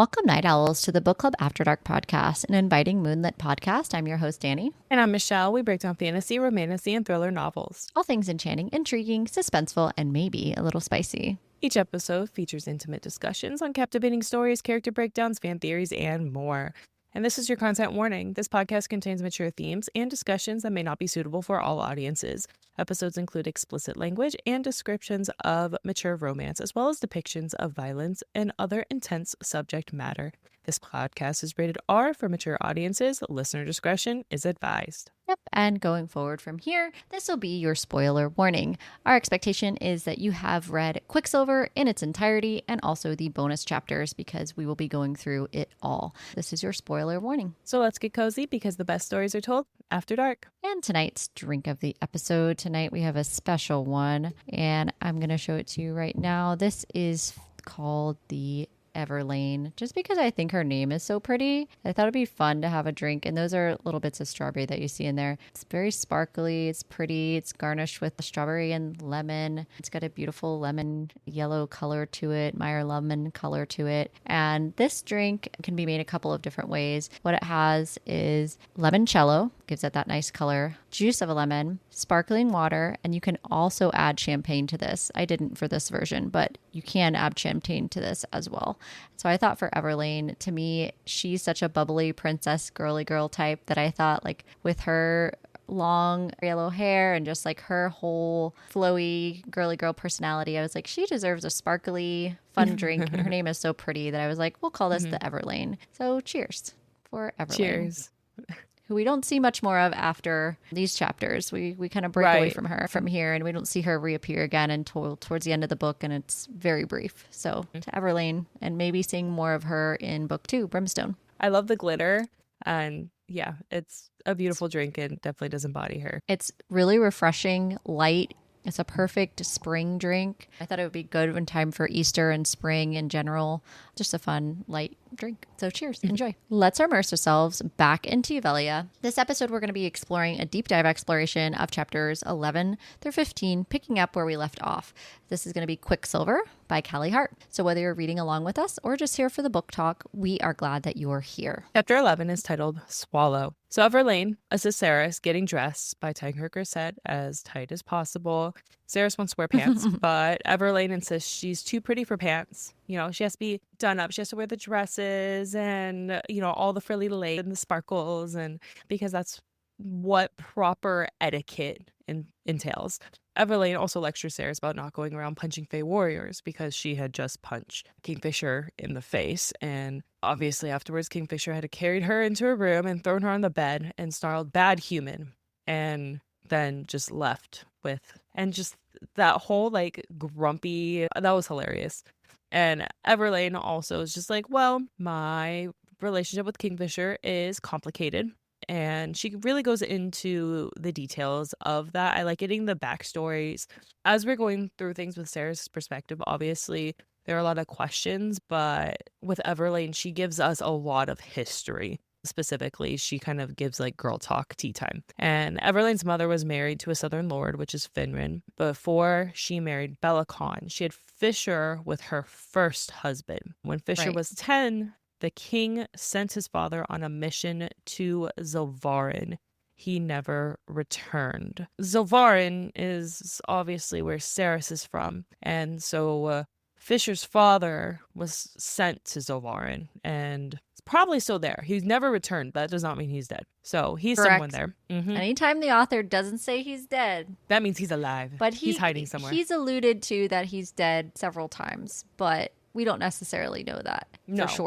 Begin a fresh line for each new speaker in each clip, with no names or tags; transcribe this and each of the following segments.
Welcome, Night Owls, to the Book Club After Dark podcast, an inviting moonlit podcast. I'm your host, Danny.
And I'm Michelle. We break down fantasy, romantasy, and thriller novels.
All things enchanting, intriguing, suspenseful, and maybe a little spicy.
Each episode features intimate discussions on captivating stories, character breakdowns, fan theories, and more. And this is your content warning. This podcast contains mature themes and discussions that may not be suitable for all audiences. Episodes include explicit language and descriptions of mature romance, as well as depictions of violence and other intense subject matter. This podcast is rated R for mature audiences. Listener discretion is advised.
Yep, and going forward from here, this will be your spoiler warning. Our expectation is that you have read Quicksilver in its entirety and also the bonus chapters because we will be going through it all. This is your spoiler warning.
So let's get cozy because the best stories are told after dark.
And tonight's drink of the episode. Tonight we have a special one, and I'm going to show it to you right now. This is called the Everlayne, just because I think her name is so pretty. I thought it'd be fun to have a drink, and those are little bits of strawberry that you see in there. It's very sparkly, it's pretty, it's garnished with strawberry and lemon. It's got a beautiful lemon yellow color to it, Meyer lemon color to it. And this drink can be made a couple of different ways. What it has is limoncello, gives it that nice color, juice of a lemon, sparkling water, and you can also add champagne to this. I didn't for this version, but you can add champagne to this as well. So I thought for Everlayne, to me, she's such a bubbly princess girly girl type that I thought, like, with her long yellow hair and just like her whole flowy girly girl personality, I was like, she deserves a sparkly fun drink. And her name is so pretty that I was like, we'll call this the Everlayne. So cheers for Everlayne.
Cheers.
Who we don't see much more of after these chapters. We kind of break away from her from here, and we don't see her reappear again until towards the end of the book, and it's very brief. So to Everlayne, and maybe seeing more of her in book 2, Brimstone.
I love the glitter, and yeah, it's a beautiful drink and definitely does embody her.
It's really refreshing, light. It's a perfect spring drink. I thought it would be good in time for Easter and spring in general. Just a fun, light drink. So cheers. Enjoy. Let's immerse ourselves back into Yuvelia. This episode, we're going to be exploring a deep dive exploration of chapters 11 through 15, picking up where we left off. This is going to be Quicksilver by Callie Hart. So whether you're reading along with us or just here for the book talk, we are glad that you're here.
Chapter 11 is titled Swallow. So Everlayne assists Saeris getting dressed by tying her corset as tight as possible. Saeris wants to wear pants, but Everlayne insists she's too pretty for pants. You know, she has to be done up. She has to wear the dresses and, you know, all the frilly lace and the sparkles, and because that's what proper etiquette entails. Everlayne also lectures Saeris about not going around punching Fae warriors because she had just punched Kingfisher in the face, and obviously afterwards Kingfisher had carried her into her room and thrown her on the bed and snarled "bad human," and then just left with, and just that whole like grumpy, that was hilarious. And Everlayne also is just like, well, my relationship with Kingfisher is complicated. And she really goes into the details of that. I like getting the backstories. As we're going through things with Sarah's perspective, obviously, there are a lot of questions. But with Everlayne, she gives us a lot of history. Specifically, she kind of gives like girl talk tea time. And Everlayne's mother was married to a southern lord, which is Finran. Before she married Bellicon, she had Fisher with her first husband. When Fisher was 10, the king sent his father on a mission to Zilvarin. He never returned. Zilvarin is obviously where Saeris is from. And so Fisher's father was sent to Zilvarin and is probably still there. He's never returned. That does not mean he's dead. So he's someone there.
Anytime the author doesn't say he's dead,
that means he's alive. But he's hiding somewhere.
He's alluded to that he's dead several times, but we don't necessarily know that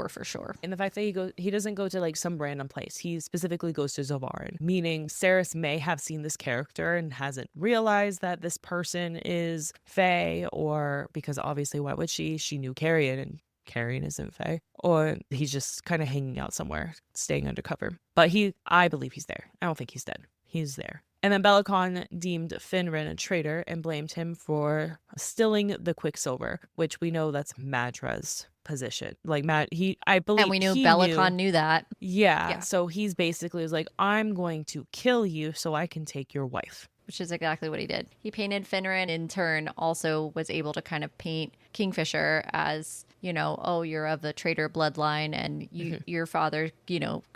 for sure.
And the fact that he doesn't go to like some random place. He specifically goes to Zilvarin, meaning Saeris may have seen this character and hasn't realized that this person is Fae, or because obviously why would she? She knew Carrion, and Carrion isn't Fae. Or he's just kind of hanging out somewhere, staying undercover. But I believe he's there. I don't think he's dead. He's there. And then Bellicon deemed Finran a traitor and blamed him for stealing the Quicksilver, which we know that's Madra's position. Like I believe,
and we knew Bellicon knew that.
Yeah. So he's basically was like, I'm going to kill you so I can take your wife.
Which is exactly what he did. He painted Finran, in turn also was able to kind of paint Kingfisher as oh, you're of the traitor bloodline and your father,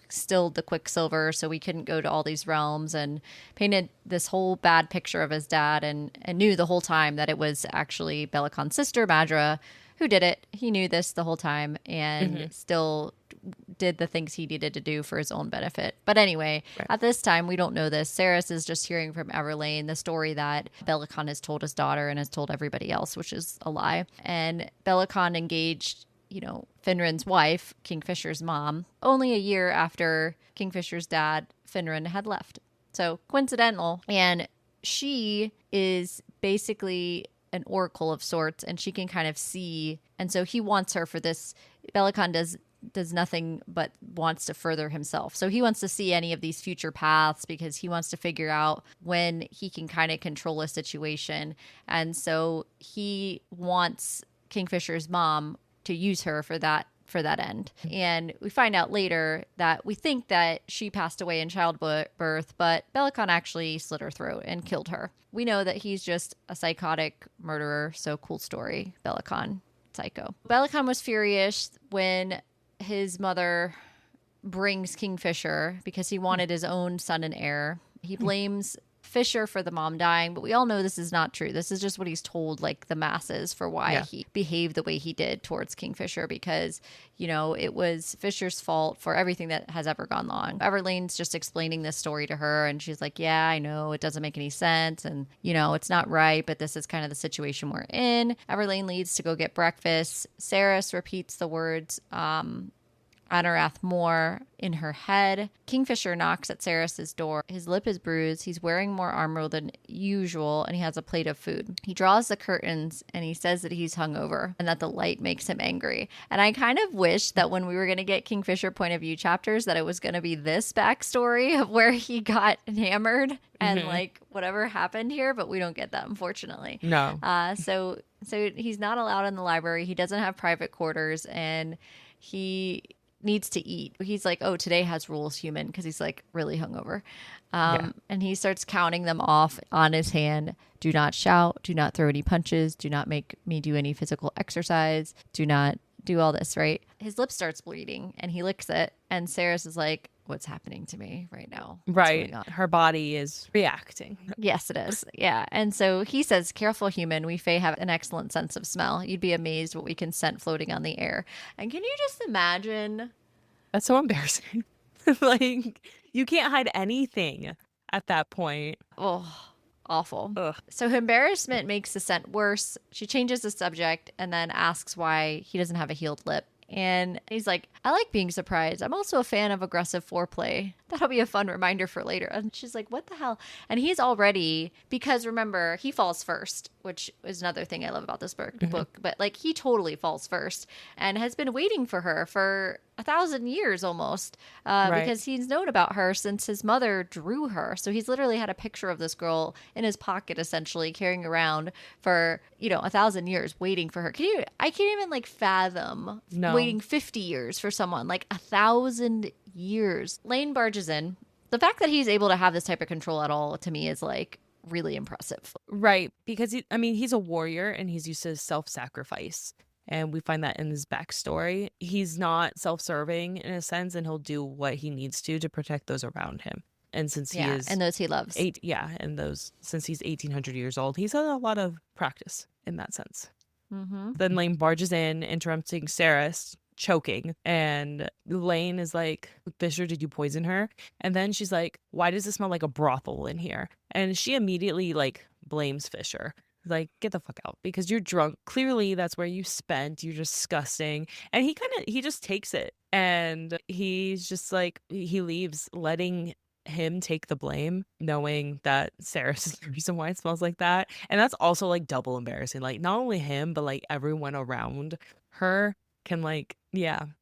stilled the Quicksilver, so we couldn't go to all these realms, and painted this whole bad picture of his dad, and knew the whole time that it was actually Belacon's sister, Madra, who did it. He knew this the whole time and still did the things he needed to do for his own benefit. But anyway, at this time, we don't know this. Saeris is just hearing from Everlayne the story that Belacon has told his daughter and has told everybody else, which is a lie. And Belacon engaged, Finran's wife, Kingfisher's mom, only a year after Kingfisher's dad, Finran, had left. So coincidental. And she is basically an oracle of sorts, and she can kind of see. And so he wants her for this. Belacon does nothing but wants to further himself. So he wants to see any of these future paths because he wants to figure out when he can kind of control a situation. And so he wants Kingfisher's mom to use her for that end. And we find out later that we think that she passed away in childbirth, but Belacon actually slit her throat and killed her. We know that he's just a psychotic murderer. So cool story, Belacon, psycho. Belacon was furious when his mother brings Kingfisher because he wanted his own son and heir. He blames Fisher for the mom dying, but we all know this is not true. This is just what he's told, like, the masses for why he behaved the way he did towards Kingfisher, because, it was Fisher's fault for everything that has ever gone wrong. Everlayne's just explaining this story to her, and she's like, yeah, I know it doesn't make any sense, and, it's not right, but this is kind of the situation we're in. Everlayne leaves to go get breakfast. Saeris repeats the words, Anarath more in her head. Kingfisher knocks at Saeris' door. His lip is bruised. He's wearing more armor than usual, and he has a plate of food. He draws the curtains, and he says that he's hungover and that the light makes him angry. And I kind of wish that when we were going to get Kingfisher point of view chapters, that it was going to be this backstory of where he got hammered and like whatever happened here, but we don't get that, unfortunately.
No.
So he's not allowed in the library. He doesn't have private quarters, and he needs to eat. He's like, oh, today has rules, human, because he's like really hungover. And he starts counting them off on his hand. Do not shout. Do not throw any punches. Do not make me do any physical exercise. Do not do all this, right? His lip starts bleeding and he licks it. And Saeris is like, what's happening to me right now?
Right. Her body is reacting.
Yes, it is. Yeah. And so he says, careful, human. We Fae have an excellent sense of smell. You'd be amazed what we can scent floating on the air. And can you just imagine?
That's so embarrassing. Like, you can't hide anything at that point.
Oh, awful.
Ugh.
So her embarrassment makes the scent worse. She changes the subject and then asks why he doesn't have a healed lip. And he's like, I like being surprised. I'm also a fan of aggressive foreplay. That'll be a fun reminder for later. And she's like, what the hell? And he's already, because remember, he falls first, which is another thing I love about this book. But like, he totally falls first and has been waiting for her for 1,000 years almost, because he's known about her since his mother drew her. So he's literally had a picture of this girl in his pocket, essentially carrying around for 1,000 years, waiting for her. I can't even like fathom waiting 50 years for someone, like 1,000 years. Lane barges in. The fact that he's able to have this type of control at all, to me, is like really impressive.
Right, because he's a warrior and he's used to self-sacrifice. And we find that in his backstory. He's not self-serving in a sense, and he'll do what he needs to protect those around him. And since he is...
and those he loves.
Since he's 1,800 years old, he's had a lot of practice in that sense. Then Lane barges in, interrupting Saeris, choking. And Lane is like, Fisher, did you poison her? And then she's like, why does it smell like a brothel in here? And she immediately like blames Fisher. Like, get the fuck out because you're drunk. Clearly that's where you spent. You're disgusting. And he just takes it. And he's just like, he leaves, letting him take the blame, knowing that Saeris is the reason why it smells like that. And that's also like double embarrassing. Like, not only him, but like everyone around her can like,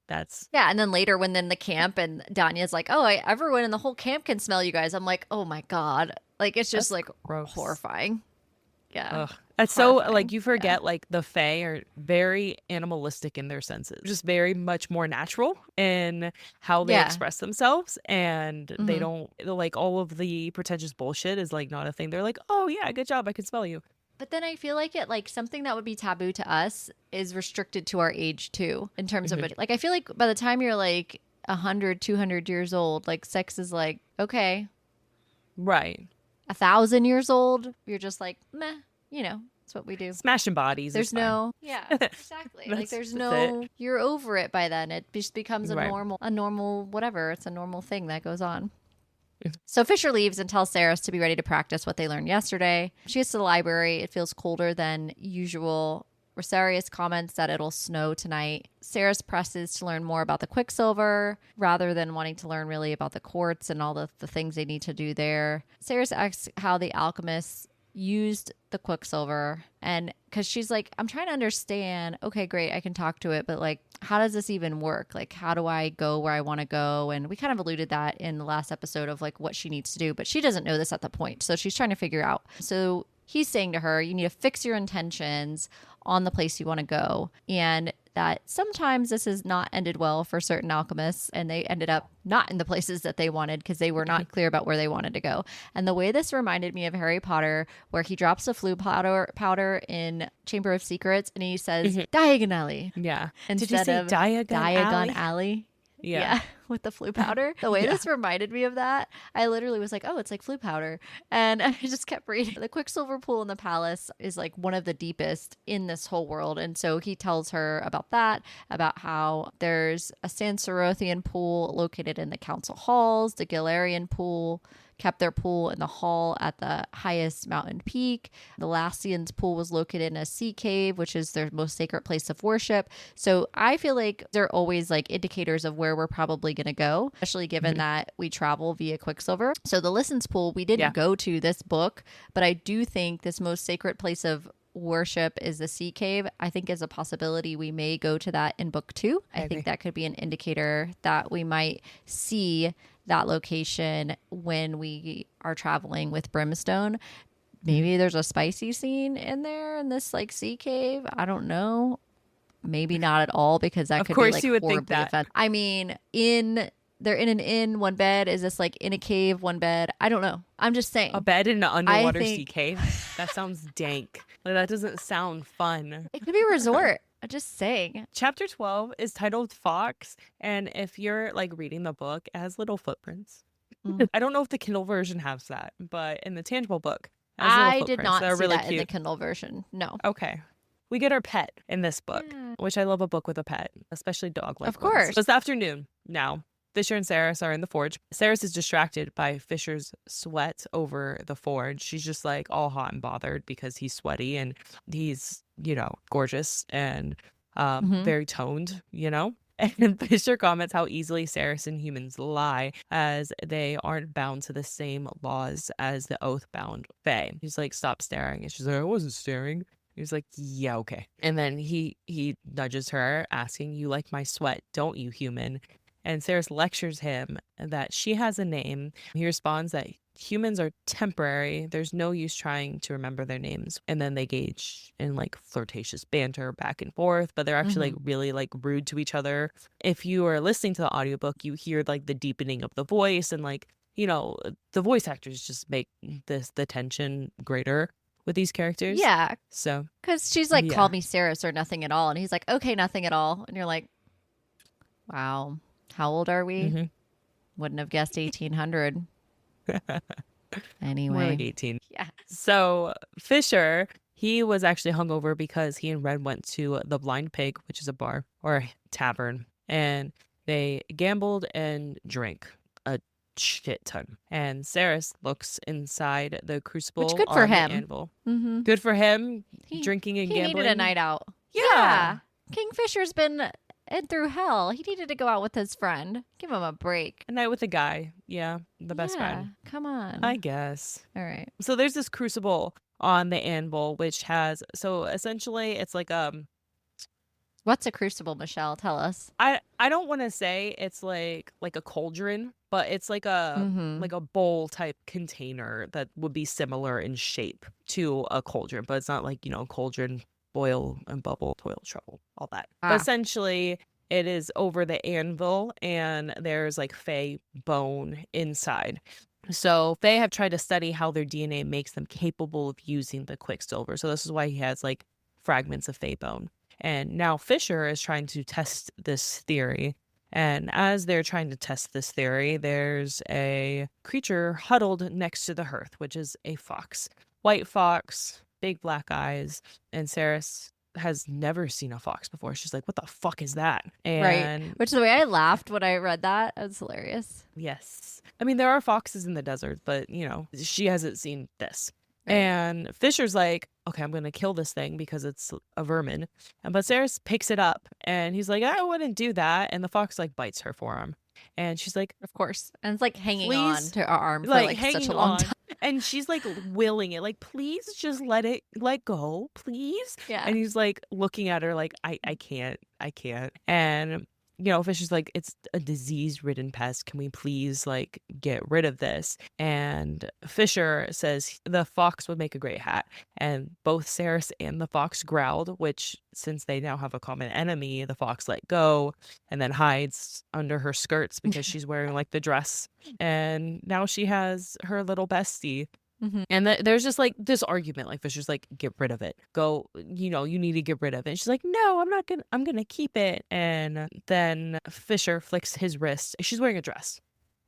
that's...
Yeah, and then later when in the camp and Danya's like, oh, everyone in the whole camp can smell you guys. I'm like, oh my God. Like, it's just like gross. Horrifying. Yeah.
Ugh. It's so like you forget like the Fae are very animalistic in their senses, just very much more natural in how they express themselves, and they don't like all of the pretentious bullshit is like not a thing. They're like, oh yeah, good job, I can smell you.
But then I feel like something that would be taboo to us is restricted to our age too, in terms of it. Like, I feel like by the time you're like 100, 200 years old, like sex is like, okay.
Right.
1,000 years old, you're just like, meh, it's what we do.
Smashing bodies.
There's no, yeah, exactly. Like there's no, you're over it by then. It just becomes a normal, whatever. It's a normal thing that goes on. So Fisher leaves and tells Saeris to be ready to practice what they learned yesterday. She gets to the library. It feels colder than usual. Rosarius comments that it'll snow tonight. Saeris presses to learn more about the Quicksilver rather than wanting to learn really about the courts and all the things they need to do there. Saeris asks how the alchemists used the Quicksilver, and because she's like, I'm trying to understand. Okay, great, I can talk to it, but like, how does this even work? Like, how do I go where I want to go? And we kind of alluded that in the last episode of like what she needs to do, but she doesn't know this at the point, so she's trying to figure out. So he's saying to her, you need to fix your intentions on the place you want to go, and that sometimes this has not ended well for certain alchemists, and they ended up not in the places that they wanted because they were not clear about where they wanted to go. And the way this reminded me of Harry Potter, where he drops the flue powder in Chamber of Secrets, and he says diagonally.
Yeah.
Instead
Did you say
of
Diagon
Alley.
Yeah.
With the flue powder. The way this reminded me of that, I literally was like, oh, it's like flue powder. And I just kept reading. The Quicksilver pool in the palace is like one of the deepest in this whole world. And so he tells her about that, about how there's a Sancerothian pool located in the council halls, the Gilarian pool kept their pool in the hall at the highest mountain peak. The Lassians' pool was located in a sea cave, which is their most sacred place of worship. So I feel like they're always like indicators of where we're probably going to go, especially given that we travel via Quicksilver. So the Listens pool, we didn't go to this book, but I do think this most sacred place of worship is the sea cave. I think is a possibility we may go to that in book 2. I think that could be an indicator that we might see that location when we are traveling with Brimstone. Maybe there's a spicy scene in there in this like sea cave. I don't know. Maybe not at all, because that could be like
you would
horribly
think that.
offensive. I mean, they're in an inn, one bed. Is this like in a cave, one bed? I don't know. I'm just saying.
A bed in an underwater sea cave? That sounds dank. Like, that doesn't sound fun.
It could be a resort. I'm just saying.
Chapter 12 is titled Fox, and if you're like reading the book, it has little footprints. I don't know if the Kindle version has that, but in the tangible book, it has little
I did not
They're
see
really
that
cute.
in the Kindle version. No.
Okay. We get our pet in this book, which I love a book with a pet, especially dog-like
Of course.
ones. So it's afternoon now. Fisher and Saeris are in the forge. Saeris is distracted by Fisher's sweat over the forge. She's just like all hot and bothered because he's sweaty and he's, gorgeous and very toned, And Fisher comments how easily Saeris and humans lie, as they aren't bound to the same laws as the oath-bound Fae. He's like, stop staring. And she's like, I wasn't staring. He's like, yeah, okay. And then he nudges her, asking, you like my sweat, don't you, human? And Saeris lectures him that she has a name. He responds that humans are temporary. There's no use trying to remember their names. And then they engage in like flirtatious banter back and forth, but they're actually like really like rude to each other. If you are listening to the audiobook, you hear like the deepening of the voice, and like, the voice actors just make the tension greater with these characters.
Yeah.
So,
because she's like, call me Saeris or nothing at all. And he's like, okay, nothing at all. And you're like, wow. How old are we? Wouldn't have guessed 1800. Anyway.
More like 18.
Yeah.
So Fisher, he was actually hungover because he and Red went to the Blind Pig, which is a bar or a tavern, and they gambled and drank a shit ton. And Saeris looks inside the crucible.
Which good
on
for
the
him.
Anvil.
Mm-hmm.
Good for him. Drinking and gambling.
He needed a night out.
Yeah.
Kingfisher's been through hell. He needed to go out with his friend. Give him a break.
A night with a guy. Yeah. The best friend.
Come on.
I guess.
All right.
So there's this crucible on the anvil, which has, so essentially it's like
What's a crucible, Michelle? Tell us.
I don't want to say it's like a cauldron, but it's like a bowl type container that would be similar in shape to a cauldron, but it's not like, cauldron, boil and bubble, toil, trouble, all that. But essentially it is over the anvil, and there's like Fae bone inside. So Fae have tried to study how their DNA makes them capable of using the Quicksilver. So this is why he has like fragments of Fae bone. And now Fisher is trying to test this theory. And as they're trying to test this theory, there's a creature huddled next to the hearth, which is a fox. White fox, big black eyes. And Saeris has never seen a fox before. She's like, what the fuck is that?
Right.
And
Which is the way I laughed when I read that. It was hilarious.
yes. I mean, there are foxes in the desert, but, she hasn't seen this.
Right.
And Fisher's like, okay, I'm going to kill this thing because it's a vermin. But Saeris picks it up and he's like, I wouldn't do that. And the fox like bites her forearm. And she's like,
of course. And it's like hanging
please,
on to her arm for like such a long time.
And she's like willing it, like, please just let go, please.
Yeah.
And he's like looking at her like, I can't. And Fisher's like, it's a disease-ridden pest. Can we please like get rid of this? And Fisher says the fox would make a great hat. And both Saeris and the fox growled, which since they now have a common enemy, the fox let go and then hides under her skirts because she's wearing like the dress. And now she has her little bestie. Mm-hmm. And there's just like this argument, like Fisher's like, get rid of it, go, you need to get rid of it. And she's like, no, I'm gonna keep it. And then Fisher flicks his wrist. She's wearing a dress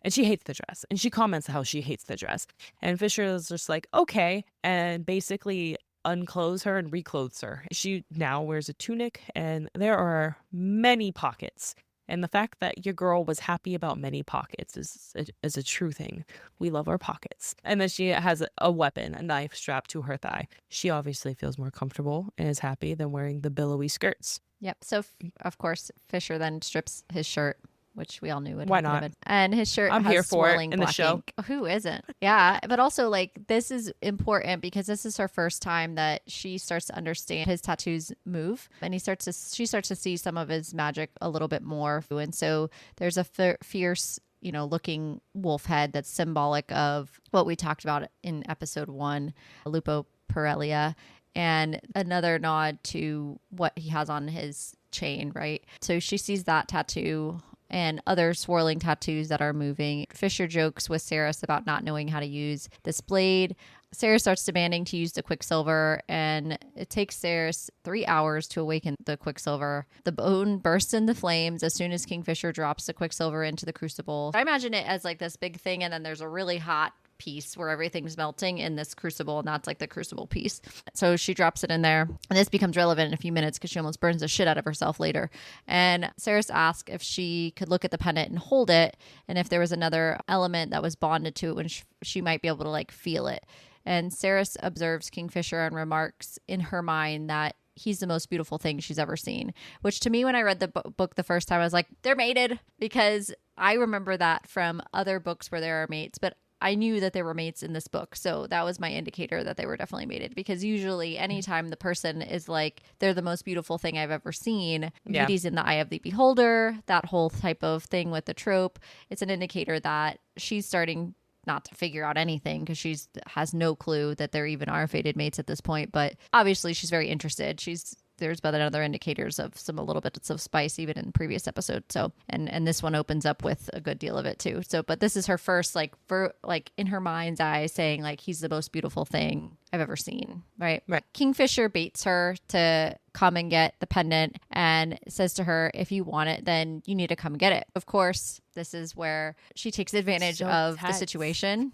and she hates the dress, and she comments how she hates the dress, and Fisher is just like, okay, and basically unclothes her and reclothes her. She now wears a tunic and there are many pockets. And the fact that your girl was happy about many pockets is a true thing. We love our pockets. And then she has a weapon, a knife strapped to her thigh. She obviously feels more comfortable and is happy than wearing the billowy skirts.
Yep. So, of course, Fisher then strips his shirt, which we all knew would
Why
happen.
not?
And his shirt
I'm
has
here for it
swirling
in the
black
show.
ink. Who isn't? Yeah. But also, like, this is important because this is her first time that she starts to understand his tattoos move. And she starts to see some of his magic a little bit more. And so there's a fierce, looking wolf head that's symbolic of what we talked about in episode 1, Lupo Parelia, and another nod to what he has on his chain, right? So she sees that tattoo and other swirling tattoos that are moving. Fisher jokes with Saeris about not knowing how to use this blade. Saeris starts demanding to use the Quicksilver, and it takes Saeris 3 hours to awaken the Quicksilver. The bone bursts into flames as soon as Kingfisher drops the Quicksilver into the crucible. I imagine it as like this big thing, and then there's a really hot piece where everything's melting in this crucible, and that's like the crucible piece. So she drops it in there, and this becomes relevant in a few minutes because she almost burns the shit out of herself later. And Saeris asks if she could look at the pendant and hold it, and if there was another element that was bonded to it when she might be able to like feel it. And Saeris observes Kingfisher and remarks in her mind that he's the most beautiful thing she's ever seen, which to me, when I read the book the first time, I was like, they're mated, because I remember that from other books where there are mates, but I knew that there were mates in this book. So that was my indicator that they were definitely mated, because usually anytime the person is like, they're the most beautiful thing I've ever seen, beauty's in the eye of the beholder, that whole type of thing with the trope, it's an indicator that she's starting not to figure out anything because she has no clue that there even are fated mates at this point. But obviously she's very interested. There's been other indicators of a little bits of spice even in previous episodes. So, and this one opens up with a good deal of it too. So, but this is her first, like in her mind's eye saying like, he's the most beautiful thing I've ever seen. Right. Kingfisher baits her to come and get the pendant and says to her, if you want it, then you need to come get it. Of course, this is where she takes advantage of the situation.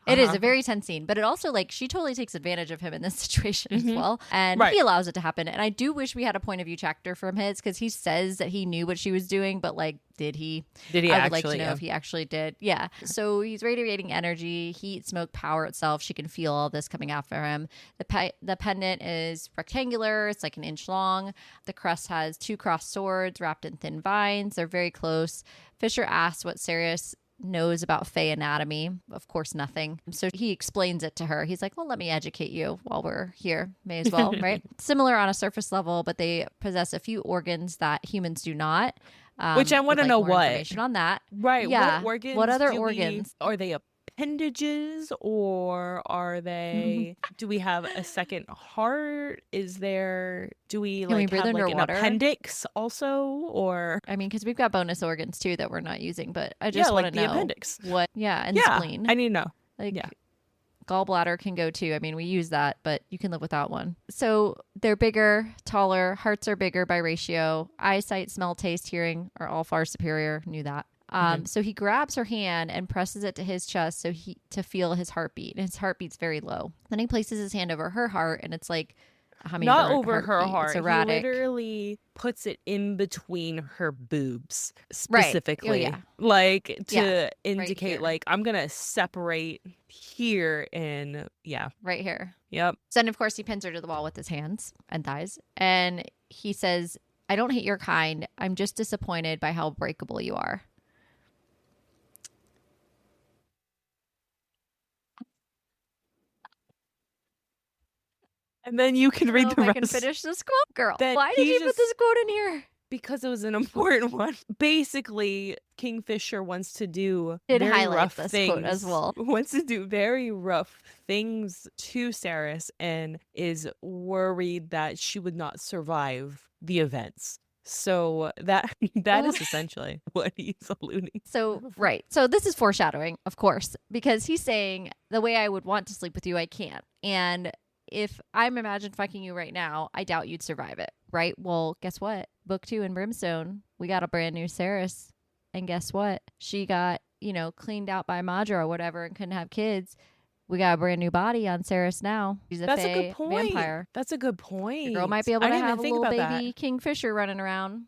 It is a very tense scene, but it also, like, she totally takes advantage of him in this situation as well. And he allows it to happen. And I do wish we had a point of view chapter from his, because he says that he knew what she was doing, but like, did he? I would like to know if he actually did. Yeah. So he's radiating energy, heat, smoke, power itself. She can feel all this coming after him. The pendant is rectangular. It's like an inch long. The crest has 2 crossed swords wrapped in thin vines. They're very close. Fisher asks what Saeris knows about Fae anatomy. Of course, nothing. So he explains it to her. He's like, well, let me educate you while we're here. May as well, right? Similar on a surface level, but they possess a few organs that humans do not.
Which I want to know what
information on that.
Right.
Yeah.
What organs?
What other organs?
Are they a appendages, or are they, do we have a second heart? Do we
Can we
like
breathe
have like an
underwater?
appendix also? Or
I mean, because we've got bonus organs too that we're not using, but I
yeah,
just want
like
to
the
know
appendix.
what, yeah, and
Yeah,
spleen.
I need to know.
Like,
Yeah.
gallbladder can go too. I mean, we use that, but you can live without one. So they're bigger, taller, hearts are bigger by ratio. Eyesight, smell, taste, hearing are all far superior. Knew that. So he grabs her hand and presses it to his chest to feel his heartbeat. And his heartbeat's very low. Then he places his hand over her heart, and it's like a hummingbird
Not over her
heartbeat.
heart.
It's
He
erratic.
literally puts it in between her boobs
Right.
specifically.
Oh yeah.
Like to
Yeah.
indicate
here.
like I'm gonna separate here and yeah.
Right here.
Yep.
So then, of course, he pins her to the wall with his hands and thighs. And he says, I don't hate your kind. I'm just disappointed by how breakable you are.
And then you can
I
read
don't
the
know if I can
rest.
finish this quote, girl.
That
Why did
he
you put
just-
this quote in here?
Because it was an important one. Basically, Kingfisher wants to do
Did
very
highlight
rough
this
things.
quote as well.
Wants to do very rough things to Saeris and is worried that she would not survive the events. So that is essentially what he's alluding.
So, right. So this is foreshadowing, of course, because he's saying the way I would want to sleep with you, I can't. And if I'm imagine fucking you right now, I doubt you'd survive it, right? Well, guess what? Book 2 in Brimstone, we got a brand new Saeris. And guess what? She got, cleaned out by Madra or whatever and couldn't have kids. We got a brand new body on Saeris now. She's a
That's
fae
a good point.
vampire.
That's a good point.
Your girl might be able
I
to
didn't
have
even
a
think
little
about
baby
that.
Kingfisher running around.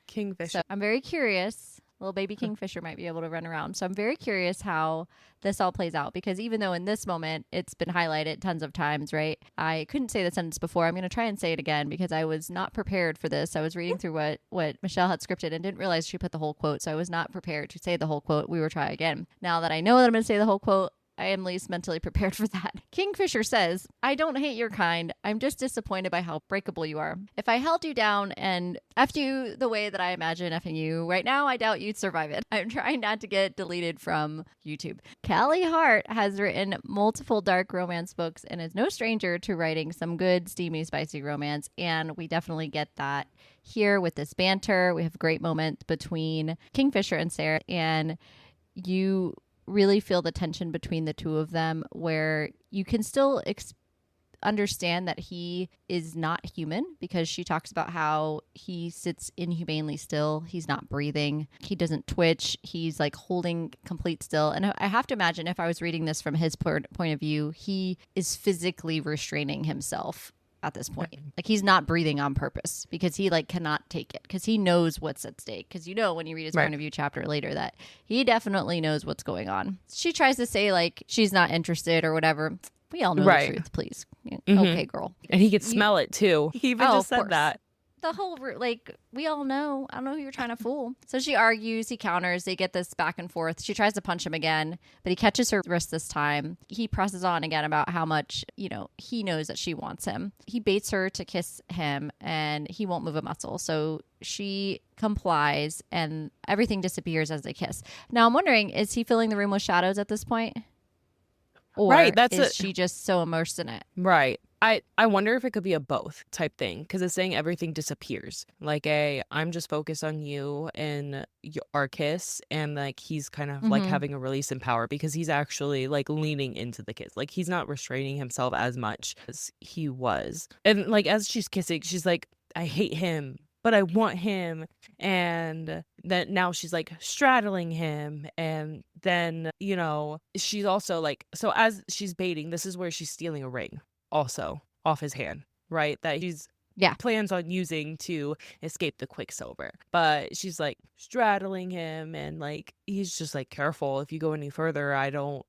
Kingfisher.
So I'm very curious. Little baby Kingfisher might be able to run around. So I'm very curious how this all plays out, because even though in this moment it's been highlighted tons of times, right? I couldn't say the sentence before. I'm going to try and say it again because I was not prepared for this. I was reading through what Michelle had scripted and didn't realize she put the whole quote. So I was not prepared to say the whole quote. We will try again. Now that I know that I'm going to say the whole quote, I am least mentally prepared for that. Kingfisher says, I don't hate your kind. I'm just disappointed by how breakable you are. If I held you down and effed you the way that I imagine effing you right now, I doubt you'd survive it. I'm trying not to get deleted from YouTube. Callie Hart has written multiple dark romance books and is no stranger to writing some good, steamy, spicy romance. And we definitely get that here with this banter. We have a great moment between Kingfisher and Sarah, and you really feel the tension between the two of them, where you can still understand that he is not human, because she talks about how he sits inhumanely still. He's not breathing. He doesn't twitch. He's like holding complete still. And I have to imagine, if I was reading this from his point of view, he is physically restraining himself at this point. Like, he's not breathing on purpose because he cannot take it, because he knows what's at stake. Because when you read his point of view chapter later, that he definitely knows what's going on. She tries to say she's not interested or whatever. We all know the truth, please. Okay, girl.
And he could smell it too. He even just said that.
The whole, we all know. I don't know who you're trying to fool. So she argues, he counters, they get this back and forth. She tries to punch him again, but he catches her wrist this time. He presses on again about how much, he knows that she wants him. He baits her to kiss him, and he won't move a muscle. So she complies, and everything disappears as they kiss. Now I'm wondering, is he filling the room with shadows at this point? Or is she just so immersed in it?
Right. I wonder if it could be a both type thing, because it's saying everything disappears. I'm just focused on you and our kiss, and he's kind of having a release in power, because he's actually leaning into the kiss. He's not restraining himself as much as he was. And as she's kissing, she's like, I hate him, but I want him. And then now she's straddling him, and then she's also so as she's baiting, this is where she's stealing a ring also off his hand, right, that he's plans on using to escape the Quicksilver. But she's straddling him, and he's just careful, if you go any further, I don't,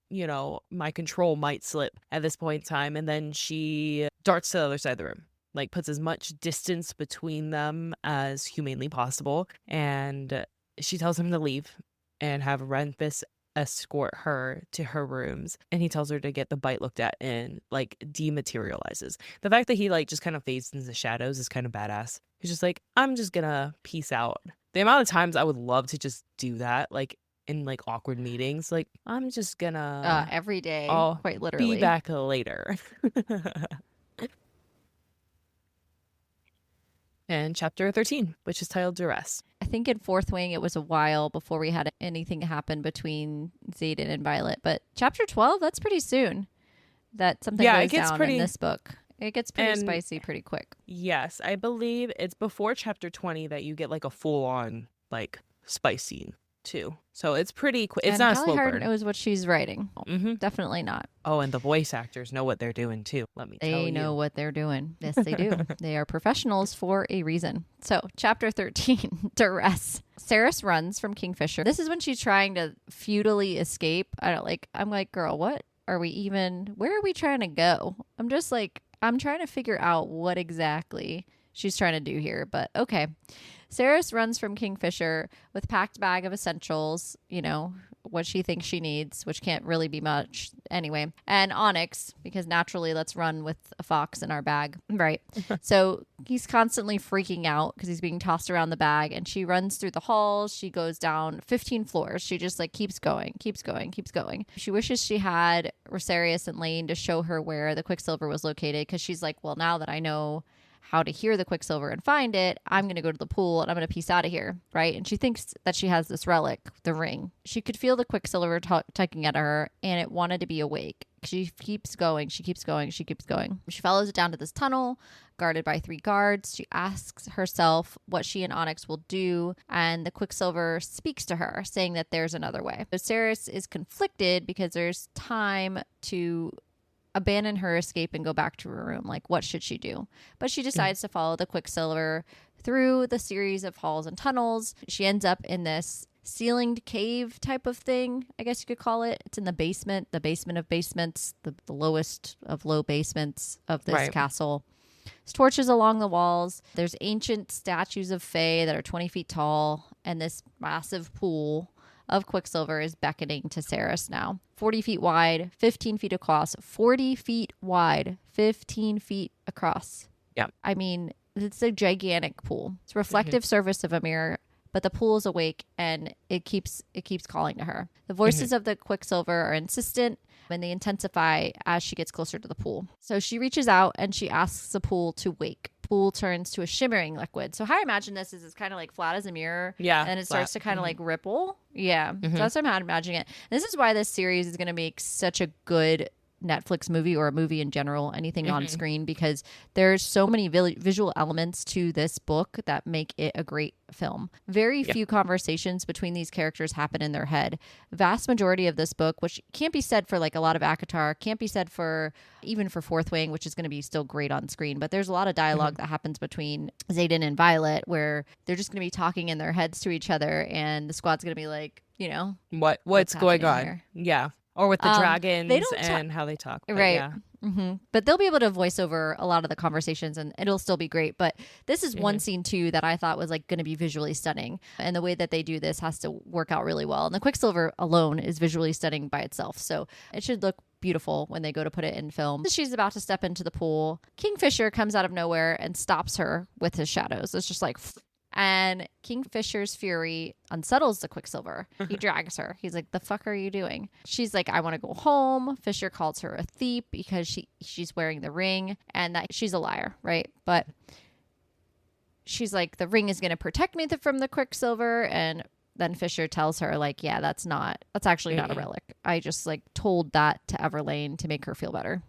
my control might slip at this point in time. And then she darts to the other side of the room, puts as much distance between them as humanly possible, and she tells him to leave and have Renfis escort her to her rooms. And he tells her to get the bite looked at, and dematerializes. The fact that he just kind of fades into the shadows is kind of badass. He's just I'm just gonna peace out. The amount of times I would love to just do that, in like awkward meetings. Like, I'm just gonna,
Every day,
I'll
quite
be
literally.
back later. And chapter 13, which is titled Duress.
I think in Fourth Wing, it was a while before we had anything happen between Xaden and Violet. But chapter 12, that's pretty soon that something
Yeah, it
goes
gets
down in
pretty,
this book. It gets pretty
and
spicy pretty quick.
yes, I believe it's before chapter 20 that you get like a full on like spice scene too. So it's pretty quick. It's
And
not a
Callie
slow
Hart
burn.
knows what she's writing.
Mm-hmm.
Definitely not.
Oh, and the voice actors know what they're doing too. Let me tell
They know
you.
what they're doing. Yes, they do. They are professionals for a reason. So, chapter 13, Duress. Saeris runs from Kingfisher. This is when she's trying to futilely escape. I'm like, girl, what are we even, where are we trying to go? I'm just like, I'm trying to figure out what exactly she's trying to do here, but okay. Saeris runs from Kingfisher with packed bag of essentials, what she thinks she needs, which can't really be much anyway. And Onyx, because naturally let's run with a fox in our bag. Right. So he's constantly freaking out because he's being tossed around the bag, and she runs through the halls. She goes down 15 floors. She just like keeps going. She wishes she had Saeris and Lane to show her where the Quicksilver was located, because she's like, well, now that I know how to hear the Quicksilver and find it, I'm going to go to the pool and I'm going to piece out of here, right? And she thinks that she has this relic, the ring. She could feel the Quicksilver tugging at her, and it wanted to be awake. She keeps going. She follows it down to this tunnel guarded by 3 guards. She asks herself what she and Onyx will do, and the Quicksilver speaks to her, saying that there's another way. So Saeris is conflicted because there's time to abandon her escape and go back to her room. Like, what should she do? But she decides to follow the Quicksilver through the series of halls and tunnels. She ends up in this ceilinged cave type of thing, I guess you could call it. It's in the basement of basements, the lowest of low basements of this castle. There's torches along the walls. There's ancient statues of Fae that are 20 feet tall, and this massive pool of Quicksilver is beckoning to Saeris now. 40 feet wide, 15 feet across. 40 feet wide, 15 feet across.
Yeah.
I mean, it's a gigantic pool. It's a reflective surface of a mirror, but the pool is awake and it keeps calling to her. The voices of the Quicksilver are insistent, and they intensify as she gets closer to the pool. So she reaches out and she asks the pool to wake. Pool turns to a shimmering liquid. So how I imagine this is it's kind of like flat as a mirror.
Yeah.
And it starts to kind of like ripple. Yeah. So that's how I'm imagining it. And this is why this series is going to make such a good Netflix movie, or a movie in general, anything on screen, because there's so many visual elements to this book that make it a great film. Very few conversations between these characters happen in their head. Vast majority of this book, which can't be said for like a lot of ACOTAR, can't be said for even for Fourth Wing, which is going to be still great on screen, but there's a lot of dialogue that happens between Xaden and Violet where they're just going to be talking in their heads to each other, and the squad's going to be like,
what's going on
here?
Yeah. Or with the dragons and how they talk.
Right.
Yeah.
But they'll be able to voice over a lot of the conversations, and it'll still be great. But this is one scene too that I thought was like going to be visually stunning, and the way that they do this has to work out really well. And the Quicksilver alone is visually stunning by itself, so it should look beautiful when they go to put it in film. She's about to step into the pool. Kingfisher comes out of nowhere and stops her with his shadows. It's just like, and Kingfisher's fury unsettles the Quicksilver. He drags her. He's like, the fuck are you doing? She's like, I want to go home. Fisher calls her a thief because she's wearing the ring, and that she's a liar, right? But she's like, the ring is going to protect me from the Quicksilver. And then Fisher tells her like, yeah, that's actually not a relic. I just like told that to Everlayne to make her feel better.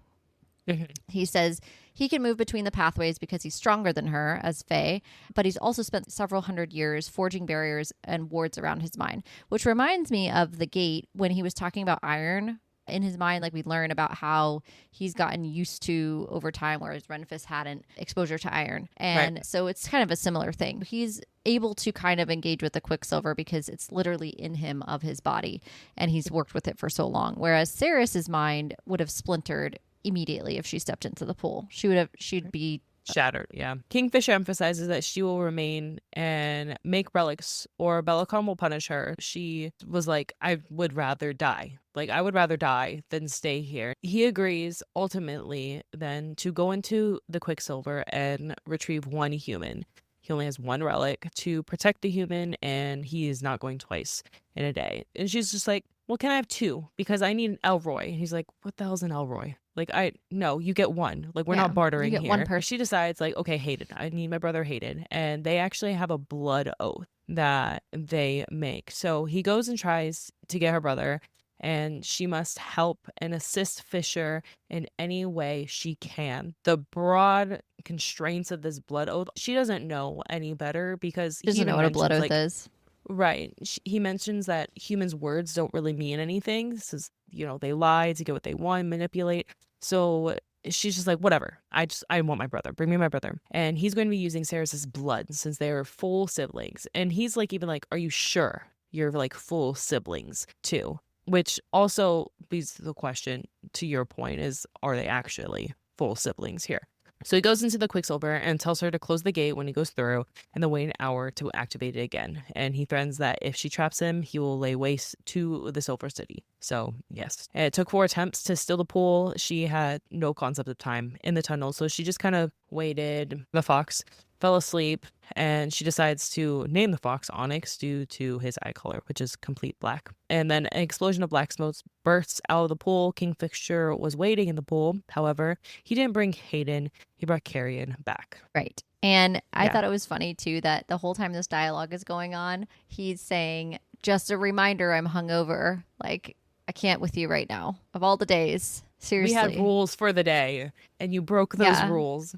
He says he can move between the pathways because he's stronger than her as Fae, but he's also spent several hundred years forging barriers and wards around his mind, which reminds me of the gate when he was talking about iron. In his mind, like we learn about how he's gotten used to over time, whereas Renfis hadn't exposure to iron. And so it's kind of a similar thing. He's able to kind of engage with the Quicksilver because it's literally in him of his body, and he's worked with it for so long. Whereas Saeris's mind would have splintered immediately if she stepped into the pool. She'd be
shattered. Yeah. Kingfisher emphasizes that she will remain and make relics, or Bellicon will punish her. She was like, I would rather die. Like, I would rather die than stay here. He agrees ultimately then to go into the Quicksilver and retrieve one human. He only has one relic to protect the human, and he is not going twice in a day. And she's just like, well, can I have two? Because I need an Elroy. And he's like, what the hell's an Elroy? Like, no, you get one. Like, we're
Yeah,
not bartering
you get one
here.
person.
She decides, like, okay, Hayden, I need my brother Hayden. And they actually have a blood oath that they make. So he goes and tries to get her brother, and she must help and assist Fisher in any way she can. The broad constraints of this blood oath, she doesn't know any better, because
She doesn't know what a blood oath is.
Right. He mentions that humans' words don't really mean anything. This is, they lie to get what they want, manipulate. So she's just like, whatever. I want my brother. Bring me my brother. And he's going to be using Saeris' blood, since they are full siblings. And he's like, even like, are you sure you're like full siblings too? Which also leads to the question, to your point, is, are they actually full siblings here? So he goes into the Quicksilver and tells her to close the gate when he goes through, and then wait an hour to activate it again. And he threatens that if she traps him, he will lay waste to the Silver City. So, yes. And it took 4 attempts to steal the pool. She had no concept of time in the tunnel, so she just kind of waited. The fox fell asleep, and she decides to name the fox Onyx due to his eye color, which is complete black. And then an explosion of black smoke bursts out of the pool. Kingfisher was waiting in the pool. However, he didn't bring Hayden. He brought Carrion back.
Right. And I thought it was funny, too, that the whole time this dialogue is going on, he's saying, just a reminder, I'm hungover. Like, I can't with you right now. Of all the days. Seriously.
We had rules for the day, and you broke those rules.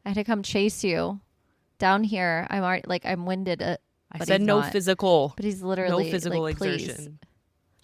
I had to come chase you down here. I'm already, like, I'm winded.
I said no physical.
But he's literally
no physical
like,
exertion.
Please.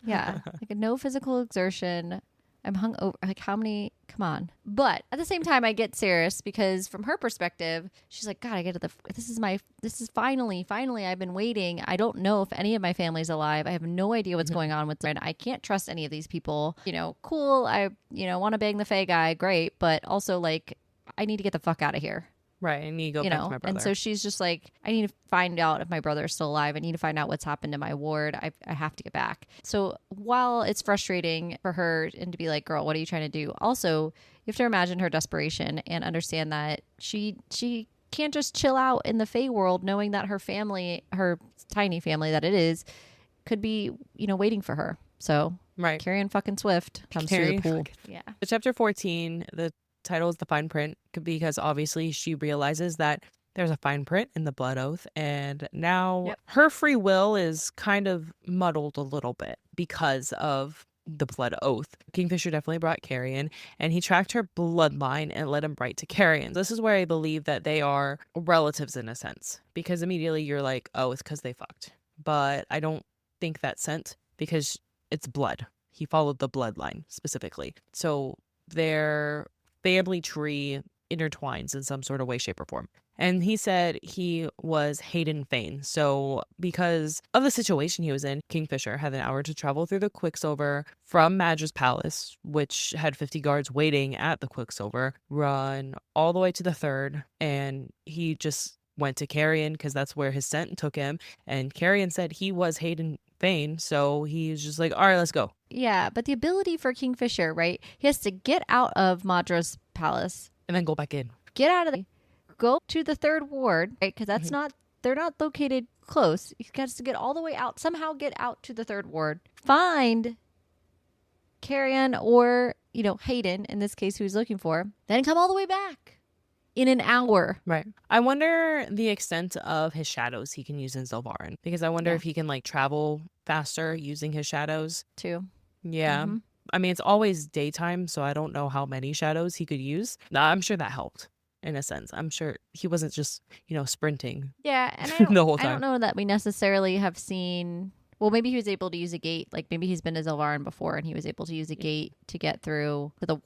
Yeah, like no physical exertion. I'm hungover. Like, how many? Come on. But at the same time, I get Saeris, because from her perspective, she's like, God, I get to this is finally, I've been waiting. I don't know if any of my family's alive. I have no idea what's going on with them. I can't trust any of these people. Cool. I, want to bang the Fae guy. Great. But also, like, I need to get the fuck out of here.
Right. I need to go back to my brother.
And so she's just like, I need to find out if my brother is still alive. I need to find out what's happened to my ward. I have to get back. So while it's frustrating for her and to be like, girl, what are you trying to do? Also, you have to imagine her desperation and understand that she can't just chill out in the Fae world knowing that her family, her tiny family that it is, could be, waiting for her. So Carrion fucking Swift comes through the pool. Yeah.
So chapter 14, the title is The Fine Print, because obviously she realizes that there's a fine print in the blood oath, and now her free will is kind of muddled a little bit because of the blood oath. Kingfisher definitely brought Carrion, and he tracked her bloodline and led him right to Carrion. This is where I believe that they are relatives in a sense, because immediately you're like, oh, it's because they fucked. But I don't think that's sent, because it's blood. He followed the bloodline specifically. So their family tree intertwines in some sort of way, shape, or form. And he said he was Hayden Fane. So because of the situation he was in, Kingfisher had an hour to travel through the Quicksilver from Madra's palace, which had 50 guards waiting at the Quicksilver, run all the way to the third, and he just went to Carrion because that's where his scent took him. And Carrion said he was Hayden Fane, so he's just like, all right, let's go.
Yeah, but the ability for Kingfisher, right? He has to get out of Madra's palace.
And then go back in.
Get out of the... Go to the third ward, right? Because that's not... They're not located close. He has to get all the way out. Somehow get out to the third ward. Find Carrion or, Hayden, in this case, who he's looking for. Then come all the way back. In an hour.
Right. I wonder the extent of his shadows he can use in Zilvarin. Because I wonder if he can, travel faster using his shadows.
Too.
Yeah. Mm-hmm. I mean, it's always daytime, so I don't know how many shadows he could use. I'm sure that helped, in a sense. I'm sure he wasn't just, sprinting.
Yeah, and
the whole time.
I don't know that we necessarily have seen... Well, maybe he was able to use a gate. Like, maybe he's been to Zilvarin before, and he was able to use a gate to get through to the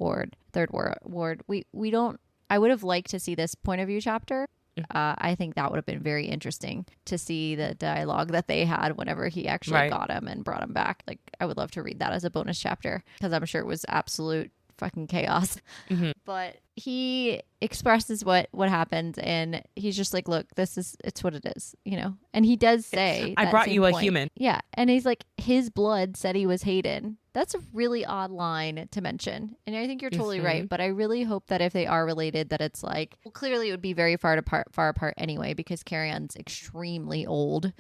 third ward. We don't... I would have liked to see this point of view chapter. I think that would have been very interesting to see the dialogue that they had whenever he actually got him and brought him back. Like, I would love to read that as a bonus chapter because I'm sure it was absolute fucking chaos.
Mm-hmm.
But he expresses what happened, and he's just like, look, it's what it is, you know. And he does say
I
that
brought
same
you a
point.
human.
Yeah, and he's like, his blood said he was Hayden. That's a really odd line to mention, and I think you're totally right. But I really hope that if they are related, that it's like, well, clearly it would be very far apart anyway, because Carrion's extremely old.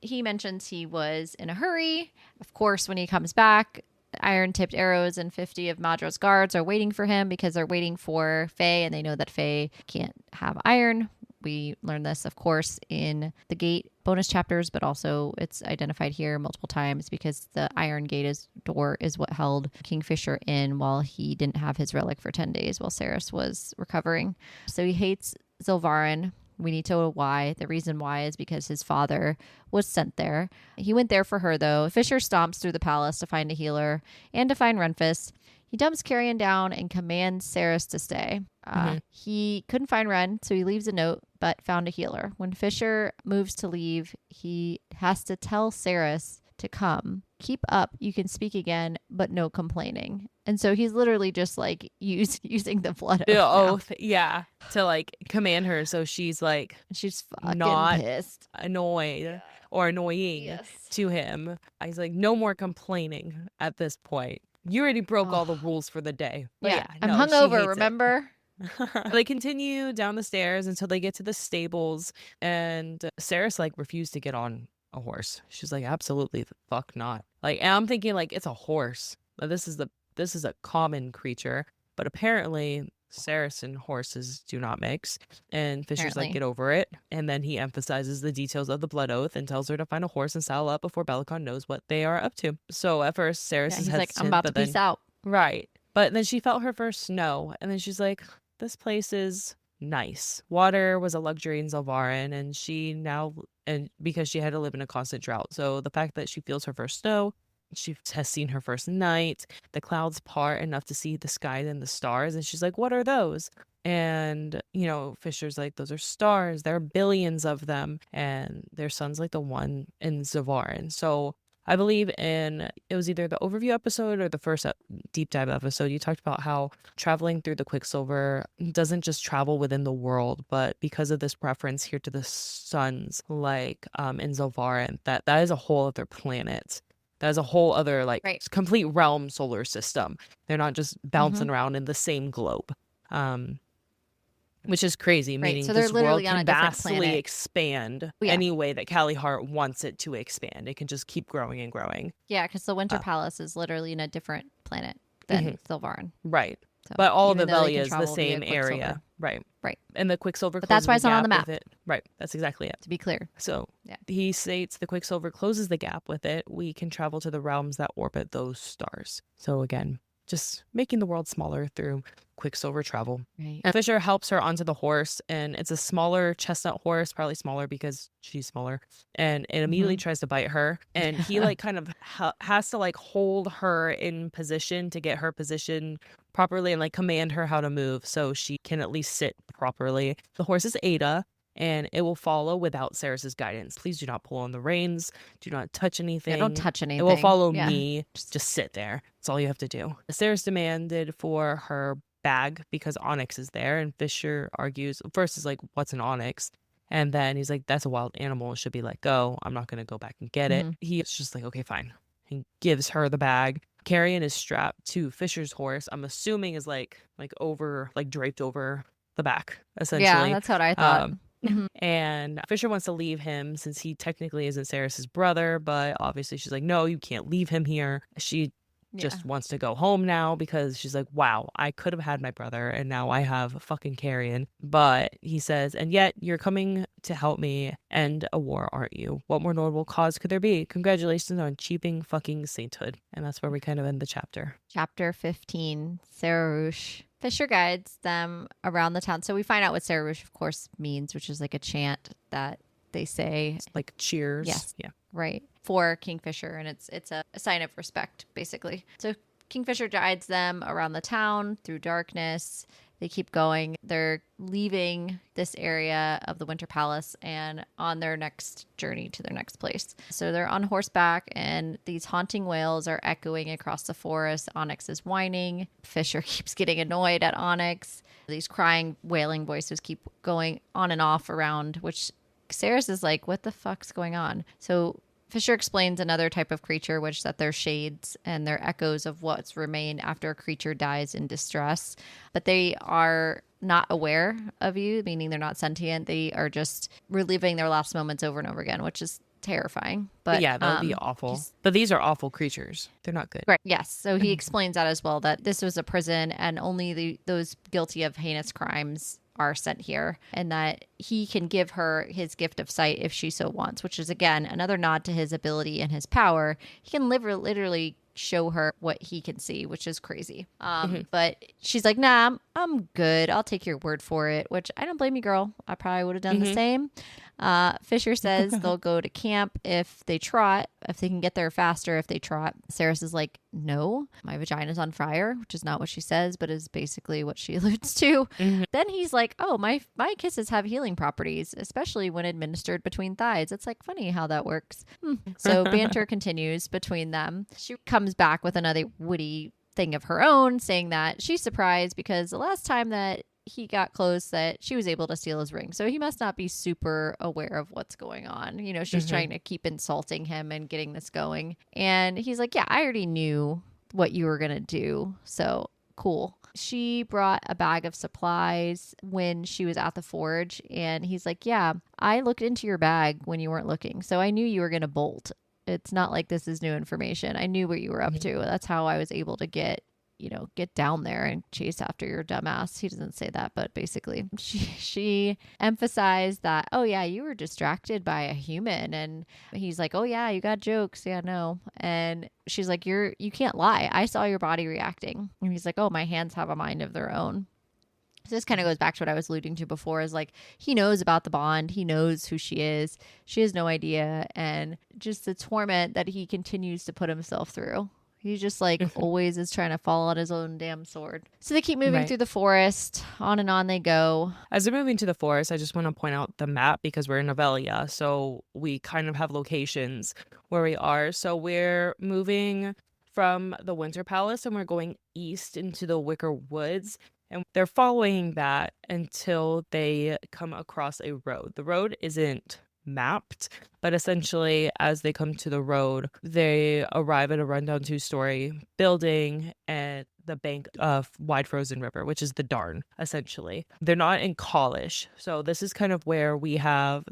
He mentions he was in a hurry. Of course, when he comes back, iron-tipped arrows and 50 of Madra's guards are waiting for him because they're waiting for Faye, and they know that Faye can't have iron. We learn this, of course, in the Gate bonus chapters, but also it's identified here multiple times because the Iron Gate door is what held Kingfisher in while he didn't have his relic for 10 days while Saeris was recovering. So he hates Zilvarin. We need to know why. The reason why is because his father was sent there. He went there for her, though. Fisher stomps through the palace to find a healer and to find Renfis. He dumps Carrion down and commands Saeris to stay. He couldn't find Ren, so he leaves a note, but found a healer. When Fisher moves to leave, he has to tell Saeris to come. Keep up, you can speak again, but no complaining. And so he's literally just like using the blood oath.
Yeah, to like command her, so she's like,
she's fucking
not
pissed,
annoyed or annoying to him. He's like, no more complaining at this point. You already broke all the rules for the day. But
I'm hungover, remember?
They continue down the stairs until they get to the stables, and Saeris like refused to get on a horse. She's like, absolutely the fuck not. Like, and I'm thinking like, it's a horse. This is a common creature, but apparently Saeris and horses do not mix. And Fisher's like, get over it. And then he emphasizes the details of the blood oath and tells her to find a horse and saddle up before Belicon knows what they are up to. So at first Saeris is hesitant,
like, I'm about to peace out.
Right. But then she felt her first snow, and then she's like, this place is nice. Water was a luxury in Zilvarin, and because she had to live in a constant drought. So the fact that she feels her first snow, she has seen her first night, the clouds part enough to see the sky and the stars, and she's like, what are those? And, you know, Fisher's like, those are stars. There are billions of them, and their sun's like the one in Zilvarin. So I believe it was either the overview episode or the first deep dive episode, you talked about how traveling through the Quicksilver doesn't just travel within the world, but because of this reference here to the suns, like in Zilvarin, that is a whole other planet. That is a whole other complete realm solar system. They're not just bouncing around in the same globe. Which is crazy, meaning
so
this world can vastly
planet.
expand any way that Callie Hart wants it to expand. It can just keep growing and growing.
Yeah, because the Winter Palace is literally in a different planet than Zilvarin.
Right. So, but all of Avelia is the same area. Right. And the Quicksilver
But that's why it's not on the map.
Right. That's exactly it.
To be clear.
So he states the Quicksilver closes the gap with it. We can travel to the realms that orbit those stars. So again, just making the world smaller through Quicksilver travel.
Right.
And Fisher helps her onto the horse, and it's a smaller chestnut horse, probably smaller because she's smaller, and it immediately tries to bite her, and he like kind of has to like hold her in position to get her position properly and like command her how to move so she can at least sit properly. The horse is Ada, and it will follow without Saeris' guidance. Please do not pull on the reins. Do not touch anything.
Yeah, don't touch anything.
It will follow me. Just sit there. That's all you have to do. Saeris demanded for her bag because Onyx is there, and Fisher argues. First is like, what's an Onyx? And then he's like, that's a wild animal. It should be let go. I'm not going to go back and get it. He's just like, okay, fine. He gives her the bag. Carrion is strapped to Fisher's horse. I'm assuming is like over, like draped over the back, essentially.
Yeah, that's what I thought.
And Fisher wants to leave him since he technically isn't Saeris' brother, but obviously she's like, no, you can't leave him here. She just wants to go home now because she's like, wow, I could have had my brother and now I have fucking Carrion. But he says, and yet you're coming to help me end a war, aren't you? What more notable cause could there be? Congratulations on achieving fucking sainthood. And that's where we kind of end the chapter.
Chapter 15, Saerush. Fisher guides them around the town. So we find out what Saerush, of course, means, which is like a chant that they say.
It's like cheers.
Yes.
Yeah.
Right. For Kingfisher. And it's a sign of respect, basically. So Kingfisher guides them around the town through darkness. They keep going. They're leaving this area of the Winter Palace and on their next journey to their next place. So they're on horseback, and these haunting wails are echoing across the forest. Onyx is whining. Fisher keeps getting annoyed at Onyx. These crying, wailing voices keep going on and off around, which Saeris is like, what the fuck's going on? So Fisher explains another type of creature, which that they're shades and they're echoes of what's remained after a creature dies in distress. But they are not aware of you, meaning they're not sentient. They are just reliving their last moments over and over again, which is terrifying. But
yeah, that would be awful. But these are awful creatures. They're not good.
Right. Yes. So he explains that as well, that this was a prison and only those guilty of heinous crimes are sent here, and that he can give her his gift of sight if she so wants, which is, again, another nod to his ability and his power. He can literally show her what he can see, which is crazy. But she's like, nah, I'm good. I'll take your word for it, which I don't blame you, girl. I probably would have done the same. Fisher says they'll go to camp if they trot, if they can get there faster if they trot. Saeris is like, no, my vagina's on fire, which is not what she says, but is basically what she alludes to. Then he's like, oh, my kisses have healing properties, especially when administered between thighs. It's like funny how that works. So banter continues between them. She comes back with another witty thing of her own, saying that she's surprised because the last time that he got close that she was able to steal his ring. So he must not be super aware of what's going on. You know, she's trying to keep insulting him and getting this going. And he's like, yeah, I already knew what you were going to do. So cool. She brought a bag of supplies when she was at the forge. And he's like, yeah, I looked into your bag when you weren't looking. So I knew you were going to bolt. It's not like this is new information. I knew what you were up to. That's how I was able to get down there and chase after your dumbass. He doesn't say that, but basically she emphasized that, oh yeah, you were distracted by a human. And he's like, oh yeah, you got jokes. Yeah, no. And she's like, you can't lie. I saw your body reacting. And he's like, oh, my hands have a mind of their own. So this kind of goes back to what I was alluding to before, is like, he knows about the bond. He knows who she is. She has no idea. And just the torment that he continues to put himself through. He just like always is trying to fall on his own damn sword. So they keep moving through the forest. On and on they go.
As they're moving to the forest, I just want to point out the map because we're in Novelia. So we kind of have locations where we are. So we're moving from the Winter Palace and we're going east into the Wicker Woods. And they're following that until they come across a road. The road isn't mapped, but essentially as they come to the road, they arrive at a rundown 2-story building at the bank of Wide Frozen River, which is the Darn, essentially. They're not in Callish, so this is kind of where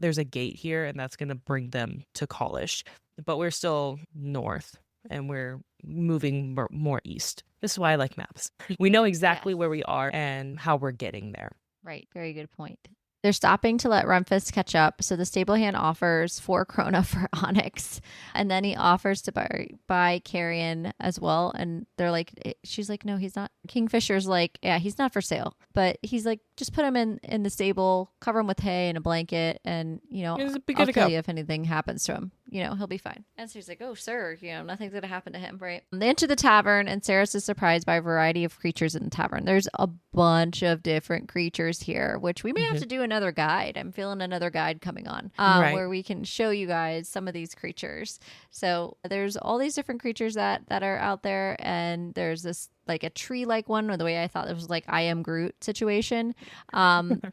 there's a gate here, and that's going to bring them to Callish, but we're still north and we're moving more east. This is why I like maps. We know exactly where we are and how we're getting there.
Right. Very good point. They're stopping to let Rumfus catch up. So the stable hand offers 4 krona for Onyx. And then he offers to buy Carrion as well. And they're like, she's like, no, he's not. Kingfisher's like, yeah, he's not for sale. But he's like, just put him in the stable, cover him with hay and a blanket. And, I'll kill you if anything happens to him. He'll be fine. And so he's like, oh, sir, nothing's going to happen to him, right? They enter the tavern, and Saeris is surprised by a variety of creatures in the tavern. There's a bunch of different creatures here, which we may have to do another guide. I'm feeling another guide coming on where we can show you guys some of these creatures. So there's all these different creatures that are out there, and there's this like a tree-like one, or the way I thought it was like I Am Groot situation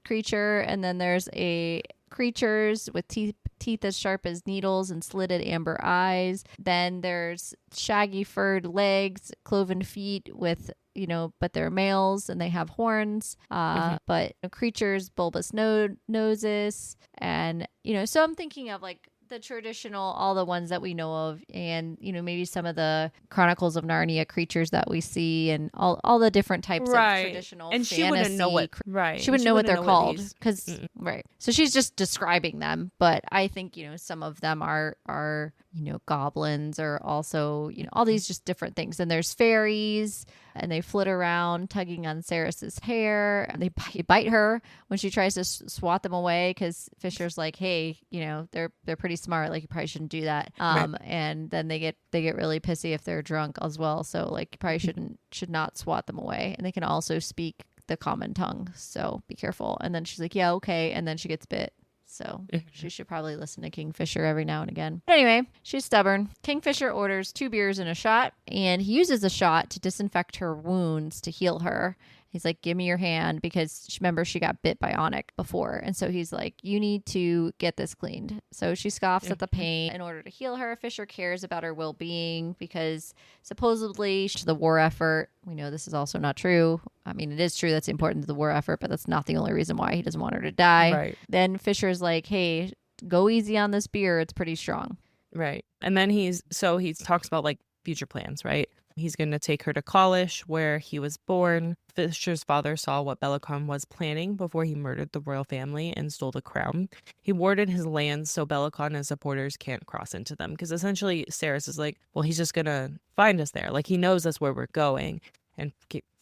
creature, and then there's a creatures with teeth as sharp as needles and slitted amber eyes. Then there's shaggy furred legs, cloven feet with, but they're males and they have horns. But creatures, bulbous noses. And, so I'm thinking of like the traditional, all the ones that we know of, and maybe some of the Chronicles of Narnia creatures that we see, and all the different types of traditional
and
fantasy.
She wouldn't know what
she wouldn't know what they're called because so she's just describing them. But I think some of them are goblins, or also all these just different things. And there's fairies, and they flit around tugging on Saeris's hair, and they bite her when she tries to swat them away, because Fisher's like, hey, they're pretty smart, like you probably shouldn't do that. And then they get really pissy if they're drunk as well, so like you probably should not swat them away. And they can also speak the common tongue. So be careful. And then she's like, yeah, okay. And then she gets bit. So she should probably listen to Kingfisher every now and again. But anyway, she's stubborn. Kingfisher orders 2 beers and a shot, and he uses the shot to disinfect her wounds to heal her. He's like, give me your hand, because remember, she got bit by Onyx before. And so he's like, you need to get this cleaned. So she scoffs at the pain. In order to heal her, Fisher cares about her well-being because supposedly the war effort, we know this is also not true. I mean, it is true that's important to the war effort, but that's not the only reason why he doesn't want her to die.
Right.
Then Fisher's like, hey, go easy on this beer. It's pretty strong.
Right. And then he talks about like future plans, right? He's going to take her to Callie, where he was born. Fisher's father saw what Bellicon was planning before he murdered the royal family and stole the crown. He warded his lands so Bellicon and his supporters can't cross into them, because essentially Saeris is like, well, he's just going to find us there. Like, he knows that's where we're going. And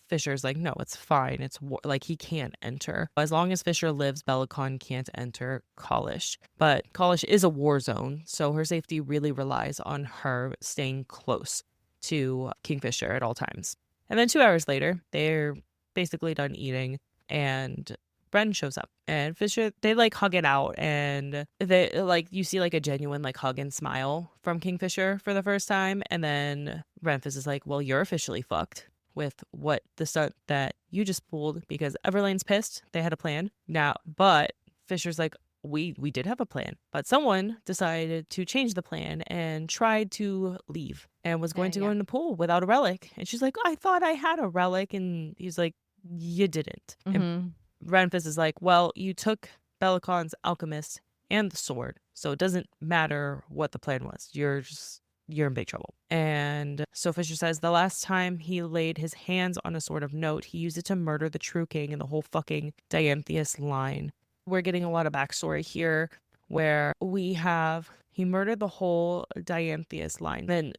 Fisher's like, no, it's fine. It's like, he can't enter. As long as Fisher lives, Bellicon can't enter Callie. But Callie is a war zone, so her safety really relies on her staying close to Kingfisher at all times. And then 2 hours later, they're basically done eating, and Bren shows up, and Fisher, they like hug it out, and they like, you see like a genuine like hug and smile from Kingfisher for the first time. And then Renfis is like, well, you're officially fucked with what the stunt that you just pulled, because Everlayne's pissed. They had a plan now, but Fisher's like, we did have a plan, but someone decided to change the plan and tried to leave and was going to go in the pool without a relic. And she's like, I thought I had a relic. And he's like, you didn't. And Renfis is like, well, you took Bellicon's alchemist and the sword, so it doesn't matter what the plan was. You're in big trouble. And so Fisher says the last time he laid his hands on a sword of note, he used it to murder the true king and the whole fucking Diantheus line. We're getting a lot of backstory here where he murdered the whole Diantheus line. Then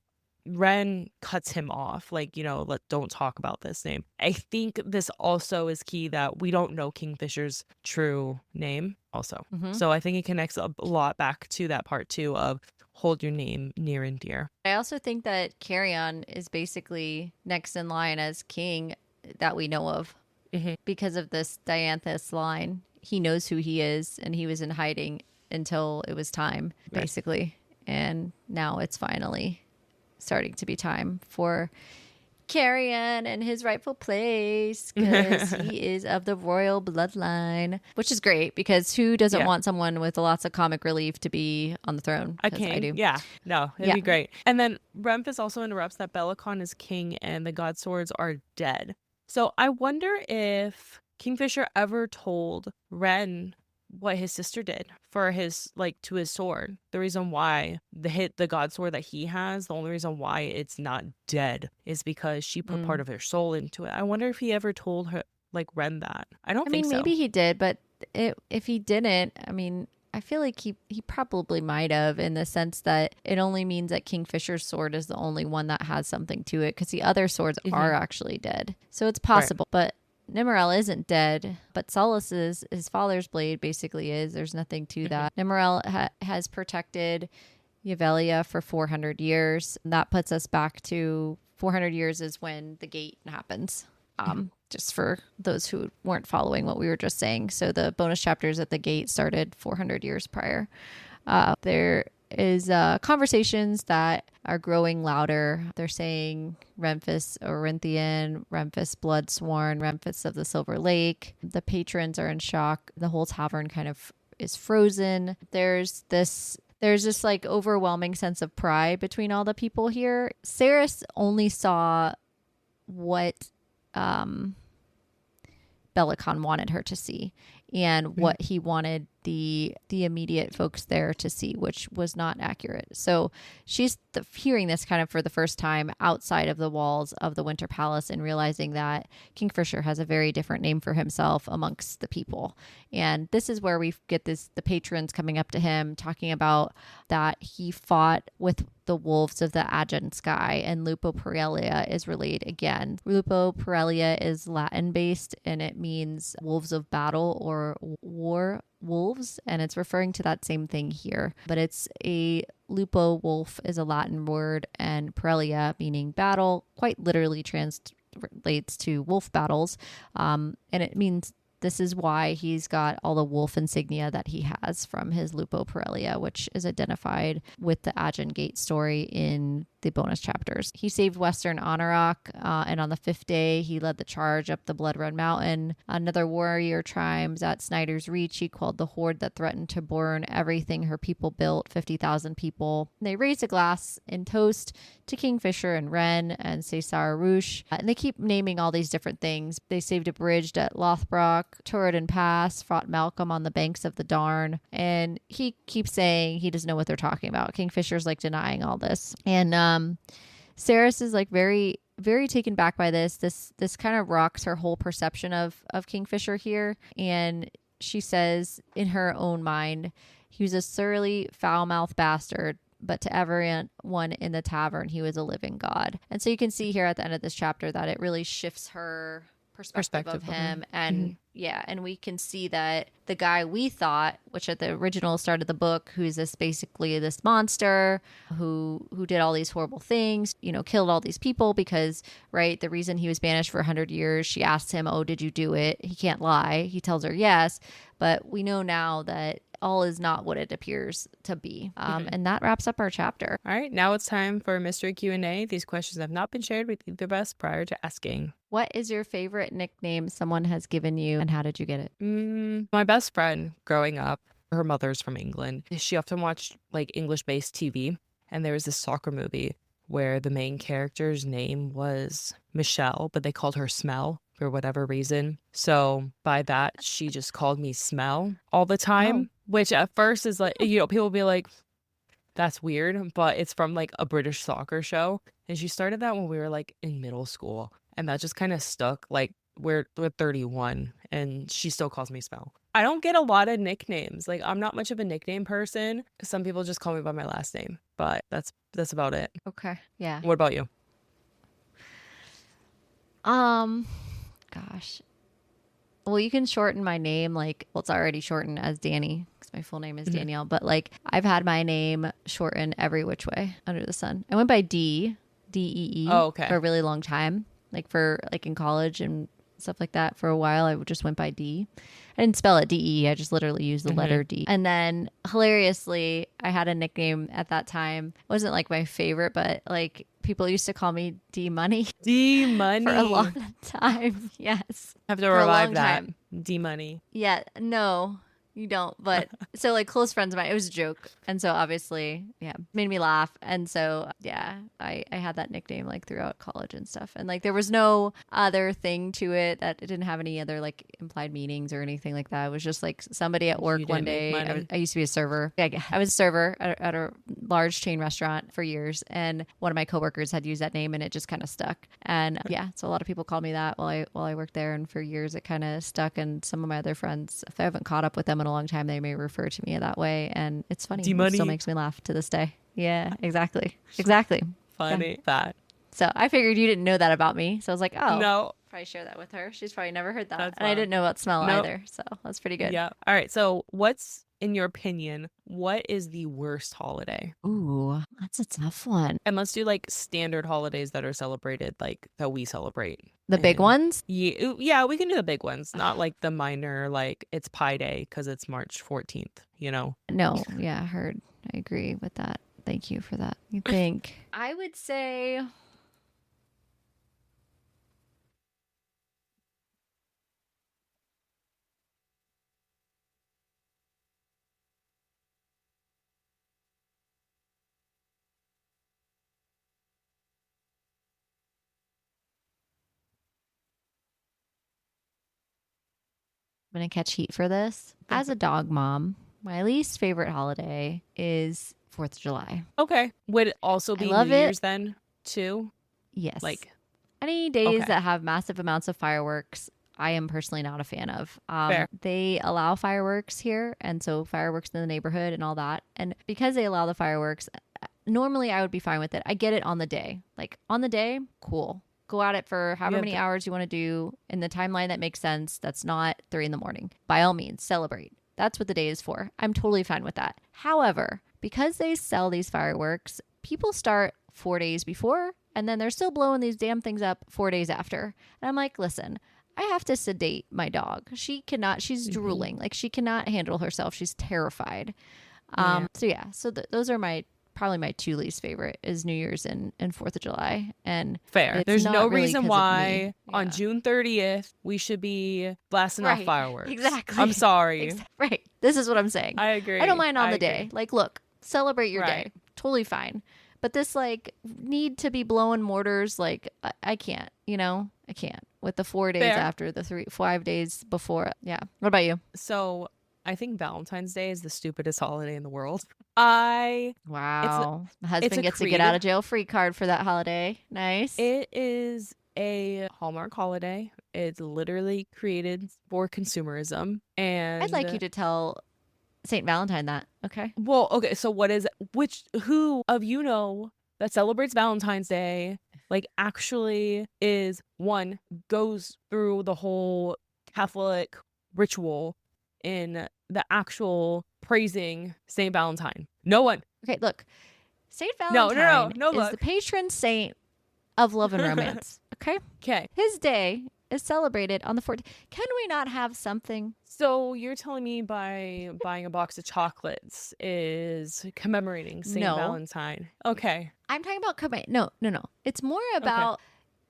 Ren cuts him off, like, don't talk about this name. I think this also is key that we don't know Kingfisher's true name also. So I think it connects a lot back to that part too of hold your name near and dear.
I also think that Carrion is basically next in line as king that we know of because of this Dianthus line. He knows who he is, and he was in hiding until it was time, basically. Right. And now it's finally starting to be time for Carrion and his rightful place, because he is of the royal bloodline, which is great, because who doesn't want someone with lots of comic relief to be on the throne?
A king.
I do.
Yeah. No, it'd be great. And then Renfis also interrupts that Bellicon is king and the god swords are dead. So I wonder if Kingfisher ever told Ren what his sister did for his, to his sword. The reason why the god sword that he has, the only reason why it's not dead is because she put part of her soul into it. I wonder if he ever told her, Ren, that. I think so.
Maybe he did, but if he didn't, I feel like he probably might have, in the sense that it only means that Kingfisher's sword is the only one that has something to it, because the other swords are actually dead. So it's possible, but Nimmerel isn't dead, but Solus's, his father's blade, basically is. There's nothing to that. Nimmerel has protected Yavelia for 400 years. And that puts us back to 400 years is when the gate happens. Just for those who weren't following what we were just saying. So the bonus chapters at the gate started 400 years prior. There is conversations that are growing louder. They're saying Renfis Orinthian, Renfis Bloodsworn, Renfis of the Silver Lake. The patrons are in shock. The whole tavern kind of is frozen. There's this overwhelming sense of pride between all the people here. Saeris only saw what Bellicon wanted her to see, and what he wanted the immediate folks there to see, which was not accurate. So she's hearing this kind of for the first time outside of the walls of the Winter Palace, and realizing that Kingfisher has a very different name for himself amongst the people. And this is where we get the patrons coming up to him, talking about that he fought with the wolves of the Aegean sky, and Lupo Parelia is relayed again. Lupo Parelia is Latin based, and it means wolves of battle or war wolves, and it's referring to that same thing here. But it's a lupo wolf is a Latin word, and Parelia, meaning battle, quite literally relates to wolf battles. And it means this is why he's got all the wolf insignia that he has from his Lupo Parelia, which is identified with the Agen Gate story in the bonus chapters. He saved Western Anauroch, and on the 5th day, he led the charge up the Blood Red Mountain. Another warrior tribes at Snyder's Reach, he quelled the horde that threatened to burn everything her people built, 50,000 people. They raised a glass in toast to Kingfisher and Wren and Caesar Rouge, and they keep naming all these different things. They saved a bridge at Lothbrock, Torridon Pass, fought Malcolm on the banks of the Darn, and he keeps saying he doesn't know what they're talking about. Kingfisher's like denying all this, and Saeris is like very, very taken back by this. This kind of rocks her whole perception of Kingfisher here, and she says in her own mind, he was a surly, foul-mouthed bastard, but to everyone in the tavern, he was a living god. And so you can see here at the end of this chapter that it really shifts her perspective of him. And yeah, and we can see that the guy we thought, which at the original start of the book, who's basically this monster who did all these horrible things, killed all these people because, right, the reason he was banished for 100 years, she asked him, oh, did you do it? He can't lie. He tells her yes, but we know now that all is not what it appears to be. And that wraps up our chapter.
All right, now it's time for mystery Q&A. These questions have not been shared with either of us prior to asking.
What is your favorite nickname someone has given you, and how did you get it?
My best friend growing up, her mother's from England. She often watched like English-based TV, and there was this soccer movie where the main character's name was Michelle, but they called her Smell for whatever reason. So by that, she just called me Smell all the time, which at first is like, people will be like, that's weird, but it's from like a British soccer show. And she started that when we were like in middle school. And that just kind of stuck. Like we're 31 and she still calls me Smell. I don't get a lot of nicknames. Like I'm not much of a nickname person. Some people just call me by my last name, but that's about it.
Okay. Yeah.
What about you?
Gosh. Well, you can shorten my name. Like, well, it's already shortened as Danny because my full name is Danielle. But like, I've had my name shortened every which way under the sun. I went by D-E-E for a really long time. Like in college and stuff like that. For a while, I just went by D. I didn't spell it D-E. I just literally used the letter D. And then hilariously, I had a nickname at that time. It wasn't like my favorite, but like people used to call me D Money.
D Money.
For a long time. Yes.
I have to revive that. D Money.
Yeah. No, you don't. But so like close friends of mine, it was a joke. And so obviously, yeah, made me laugh. And so, yeah, I had that nickname like throughout college and stuff. And like there was no other thing to it that it didn't have any other like implied meanings or anything like that. It was just like somebody at work one day. I used to be a server. I was a server at a large chain restaurant for years. And one of my coworkers had used that name and it just kind of stuck. And yeah, so a lot of people called me that while I worked there. And for years it kind of stuck. And some of my other friends, if I haven't caught up with them in a long time, they may refer to me that way. And it's funny. It still makes me laugh to this day. Yeah, exactly.
Funny.
Yeah.
That.
So I figured you didn't know that about me. So I was like, oh,
no.
Probably share that with her. She's probably never heard that.
That's
and I didn't know about Smell either. So that's pretty good.
Yeah. All right. So in your opinion, what is the worst holiday?
Ooh, that's a tough one.
And let's do like standard holidays that are celebrated, like that we celebrate.
The big ones?
Yeah, we can do the big ones, not like the minor, like it's Pi Day because it's March 14th, No,
yeah, I heard. I agree with that. Thank you for that. You think? I would say... I'm going to catch heat for this. As a dog mom, my least favorite holiday is 4th of July.
Okay. Would it also be New Year's then, too?
Yes.
Like
any days that have massive amounts of fireworks, I am personally not a fan of.
Fair.
They allow fireworks here, and so fireworks in the neighborhood and all that. And because they allow the fireworks, normally I would be fine with it. I get it on the day. Like on the day, cool. Go at it for however many hours you want to do in the timeline that makes sense. That's not 3 a.m. By all means, celebrate. That's what the day is for. I'm totally fine with that. However, because they sell these fireworks, people start 4 days before And then they're still blowing these damn things up 4 days after. And I'm like, listen, I have to sedate my dog. She cannot, she's drooling. Like, she cannot handle herself. She's terrified. So those are probably my two least favorite is New Year's and 4th of July. And
fair. There's no reason why on
Yeah.
June 30th we should be blasting off fireworks.
Exactly.
I'm sorry.
Right. This is what I'm saying.
I agree.
I don't mind on
I
the
agree.
day. Like, look, celebrate your day.
Right.
Totally fine. But this, like, need to be blowing mortars, like, I can't, I can't with the 4 days
Fair.
after the 5 days before. Yeah. What about you?
So I think Valentine's Day is the stupidest holiday in the world.
Wow. My
it's
husband
a
gets a get out of jail free card for that holiday. Nice.
It is a Hallmark holiday. It's literally created for consumerism. And
I'd like you to tell St. Valentine that. Okay.
well, okay, so who of you know that celebrates Valentine's Day, like actually goes through the whole Catholic ritual in the actual praising Saint Valentine? No one.
Okay, look. St.
No,
Valentine is
look.
the patron saint of love and romance. Okay?
Okay.
His day is celebrated on the 14th. Can we not have something?
So you're telling me by buying a box of chocolates is commemorating Saint
No.
Valentine? Okay.
I'm talking about no. It's more about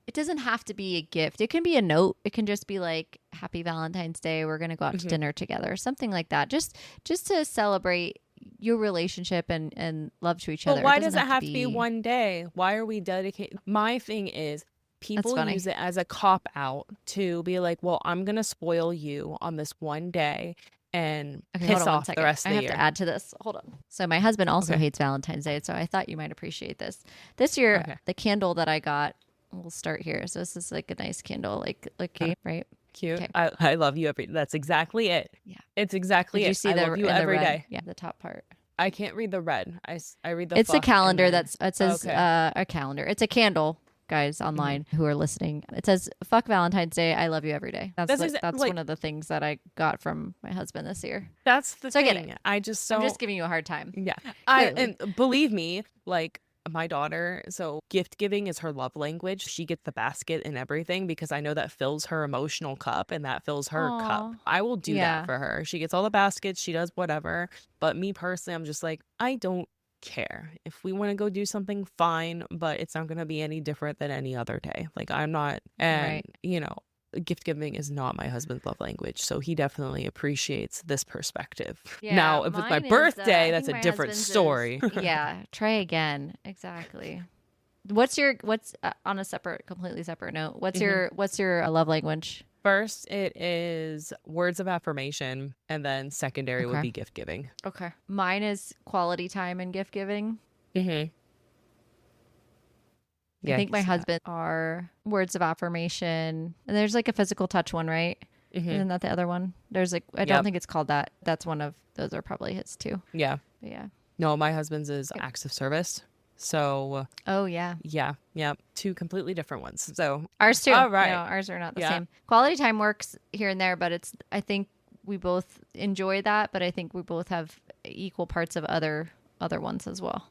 it doesn't have to be a gift. It can be a note. It can just be like, Happy Valentine's Day. We're going to go out to dinner together. Something like that. Just to celebrate your relationship and love to each other.
But why does it have to be one day? Why are we dedicating? My thing is, people use it as a cop out to be like, well, I'm going to spoil you on this one day and piss off the rest of the year.
I have to add to this. Hold on. So my husband also hates Valentine's Day, so I thought you might appreciate this. This year, the candle that I got, we'll start here. So this is like a nice candle, like right?
Cute.
Okay.
I love you that's exactly it.
Yeah.
It's exactly
Did
it.
you see
I love you every
red?
day.
Yeah, the top part.
I can't read the red. I read the
It's a
fuck
calendar
and then-
it says a calendar. It's a candle, guys, online who are listening. It says, fuck Valentine's Day. I love you every day. That's one of the things that I got from my husband this year.
That's the thing.
I get it.
I'm just
giving you a hard time.
Yeah.
Clearly.
And believe me, like my daughter, so gift giving is her love language. She gets the basket and everything because I know that fills her emotional cup and that fills her cup. I will do that for her. She gets all the baskets, she does whatever. But me personally, I'm just like, I don't care. If we want to go do something, fine, but it's not going to be any different than any other day. Like, I'm not, and gift giving is not my husband's love language, so he definitely appreciates this perspective. Now, if it's my birthday, that's a different story.
Try again. Exactly. What's on a completely separate note? What's your love language?
First, it is words of affirmation, and then secondary would be gift giving.
Okay. Mine is quality time and gift giving. I think my husband are words of affirmation. And there's like a physical touch one, right? Isn't that the other one? There's like, I don't think it's called that. That's one of those are probably his too.
Yeah.
But yeah.
No, my husband's is acts of service. So.
Oh, yeah.
Yeah. Two completely different ones. So.
Ours too.
All right.
No, ours are not the same. Quality time works here and there, but I think we both enjoy that, but I think we both have equal parts of other ones as well.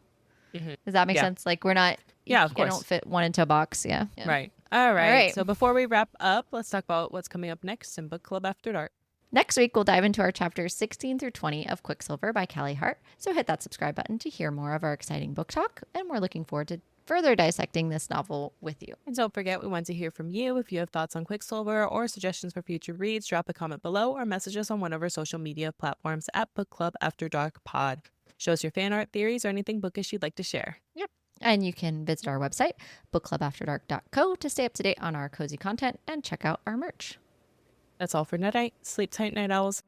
Does that make sense? Like we're not,
of course.
I don't fit one into a box. Yeah.
Right. All right. So before we wrap up, let's talk about what's coming up next in Book Club After Dark.
Next week, we'll dive into our chapters 16 through 20 of Quicksilver by Callie Hart. So hit that subscribe button to hear more of our exciting book talk. And we're looking forward to further dissecting this novel with you.
And don't forget, we want to hear from you. If you have thoughts on Quicksilver or suggestions for future reads, drop a comment below or message us on one of our social media platforms at Book Club After Dark Pod. Show us your fan art theories or anything bookish you'd like to share.
Yep. And you can visit our website, bookclubafterdark.co, to stay up to date on our cozy content and check out our merch.
That's all for tonight. Sleep tight, night owls.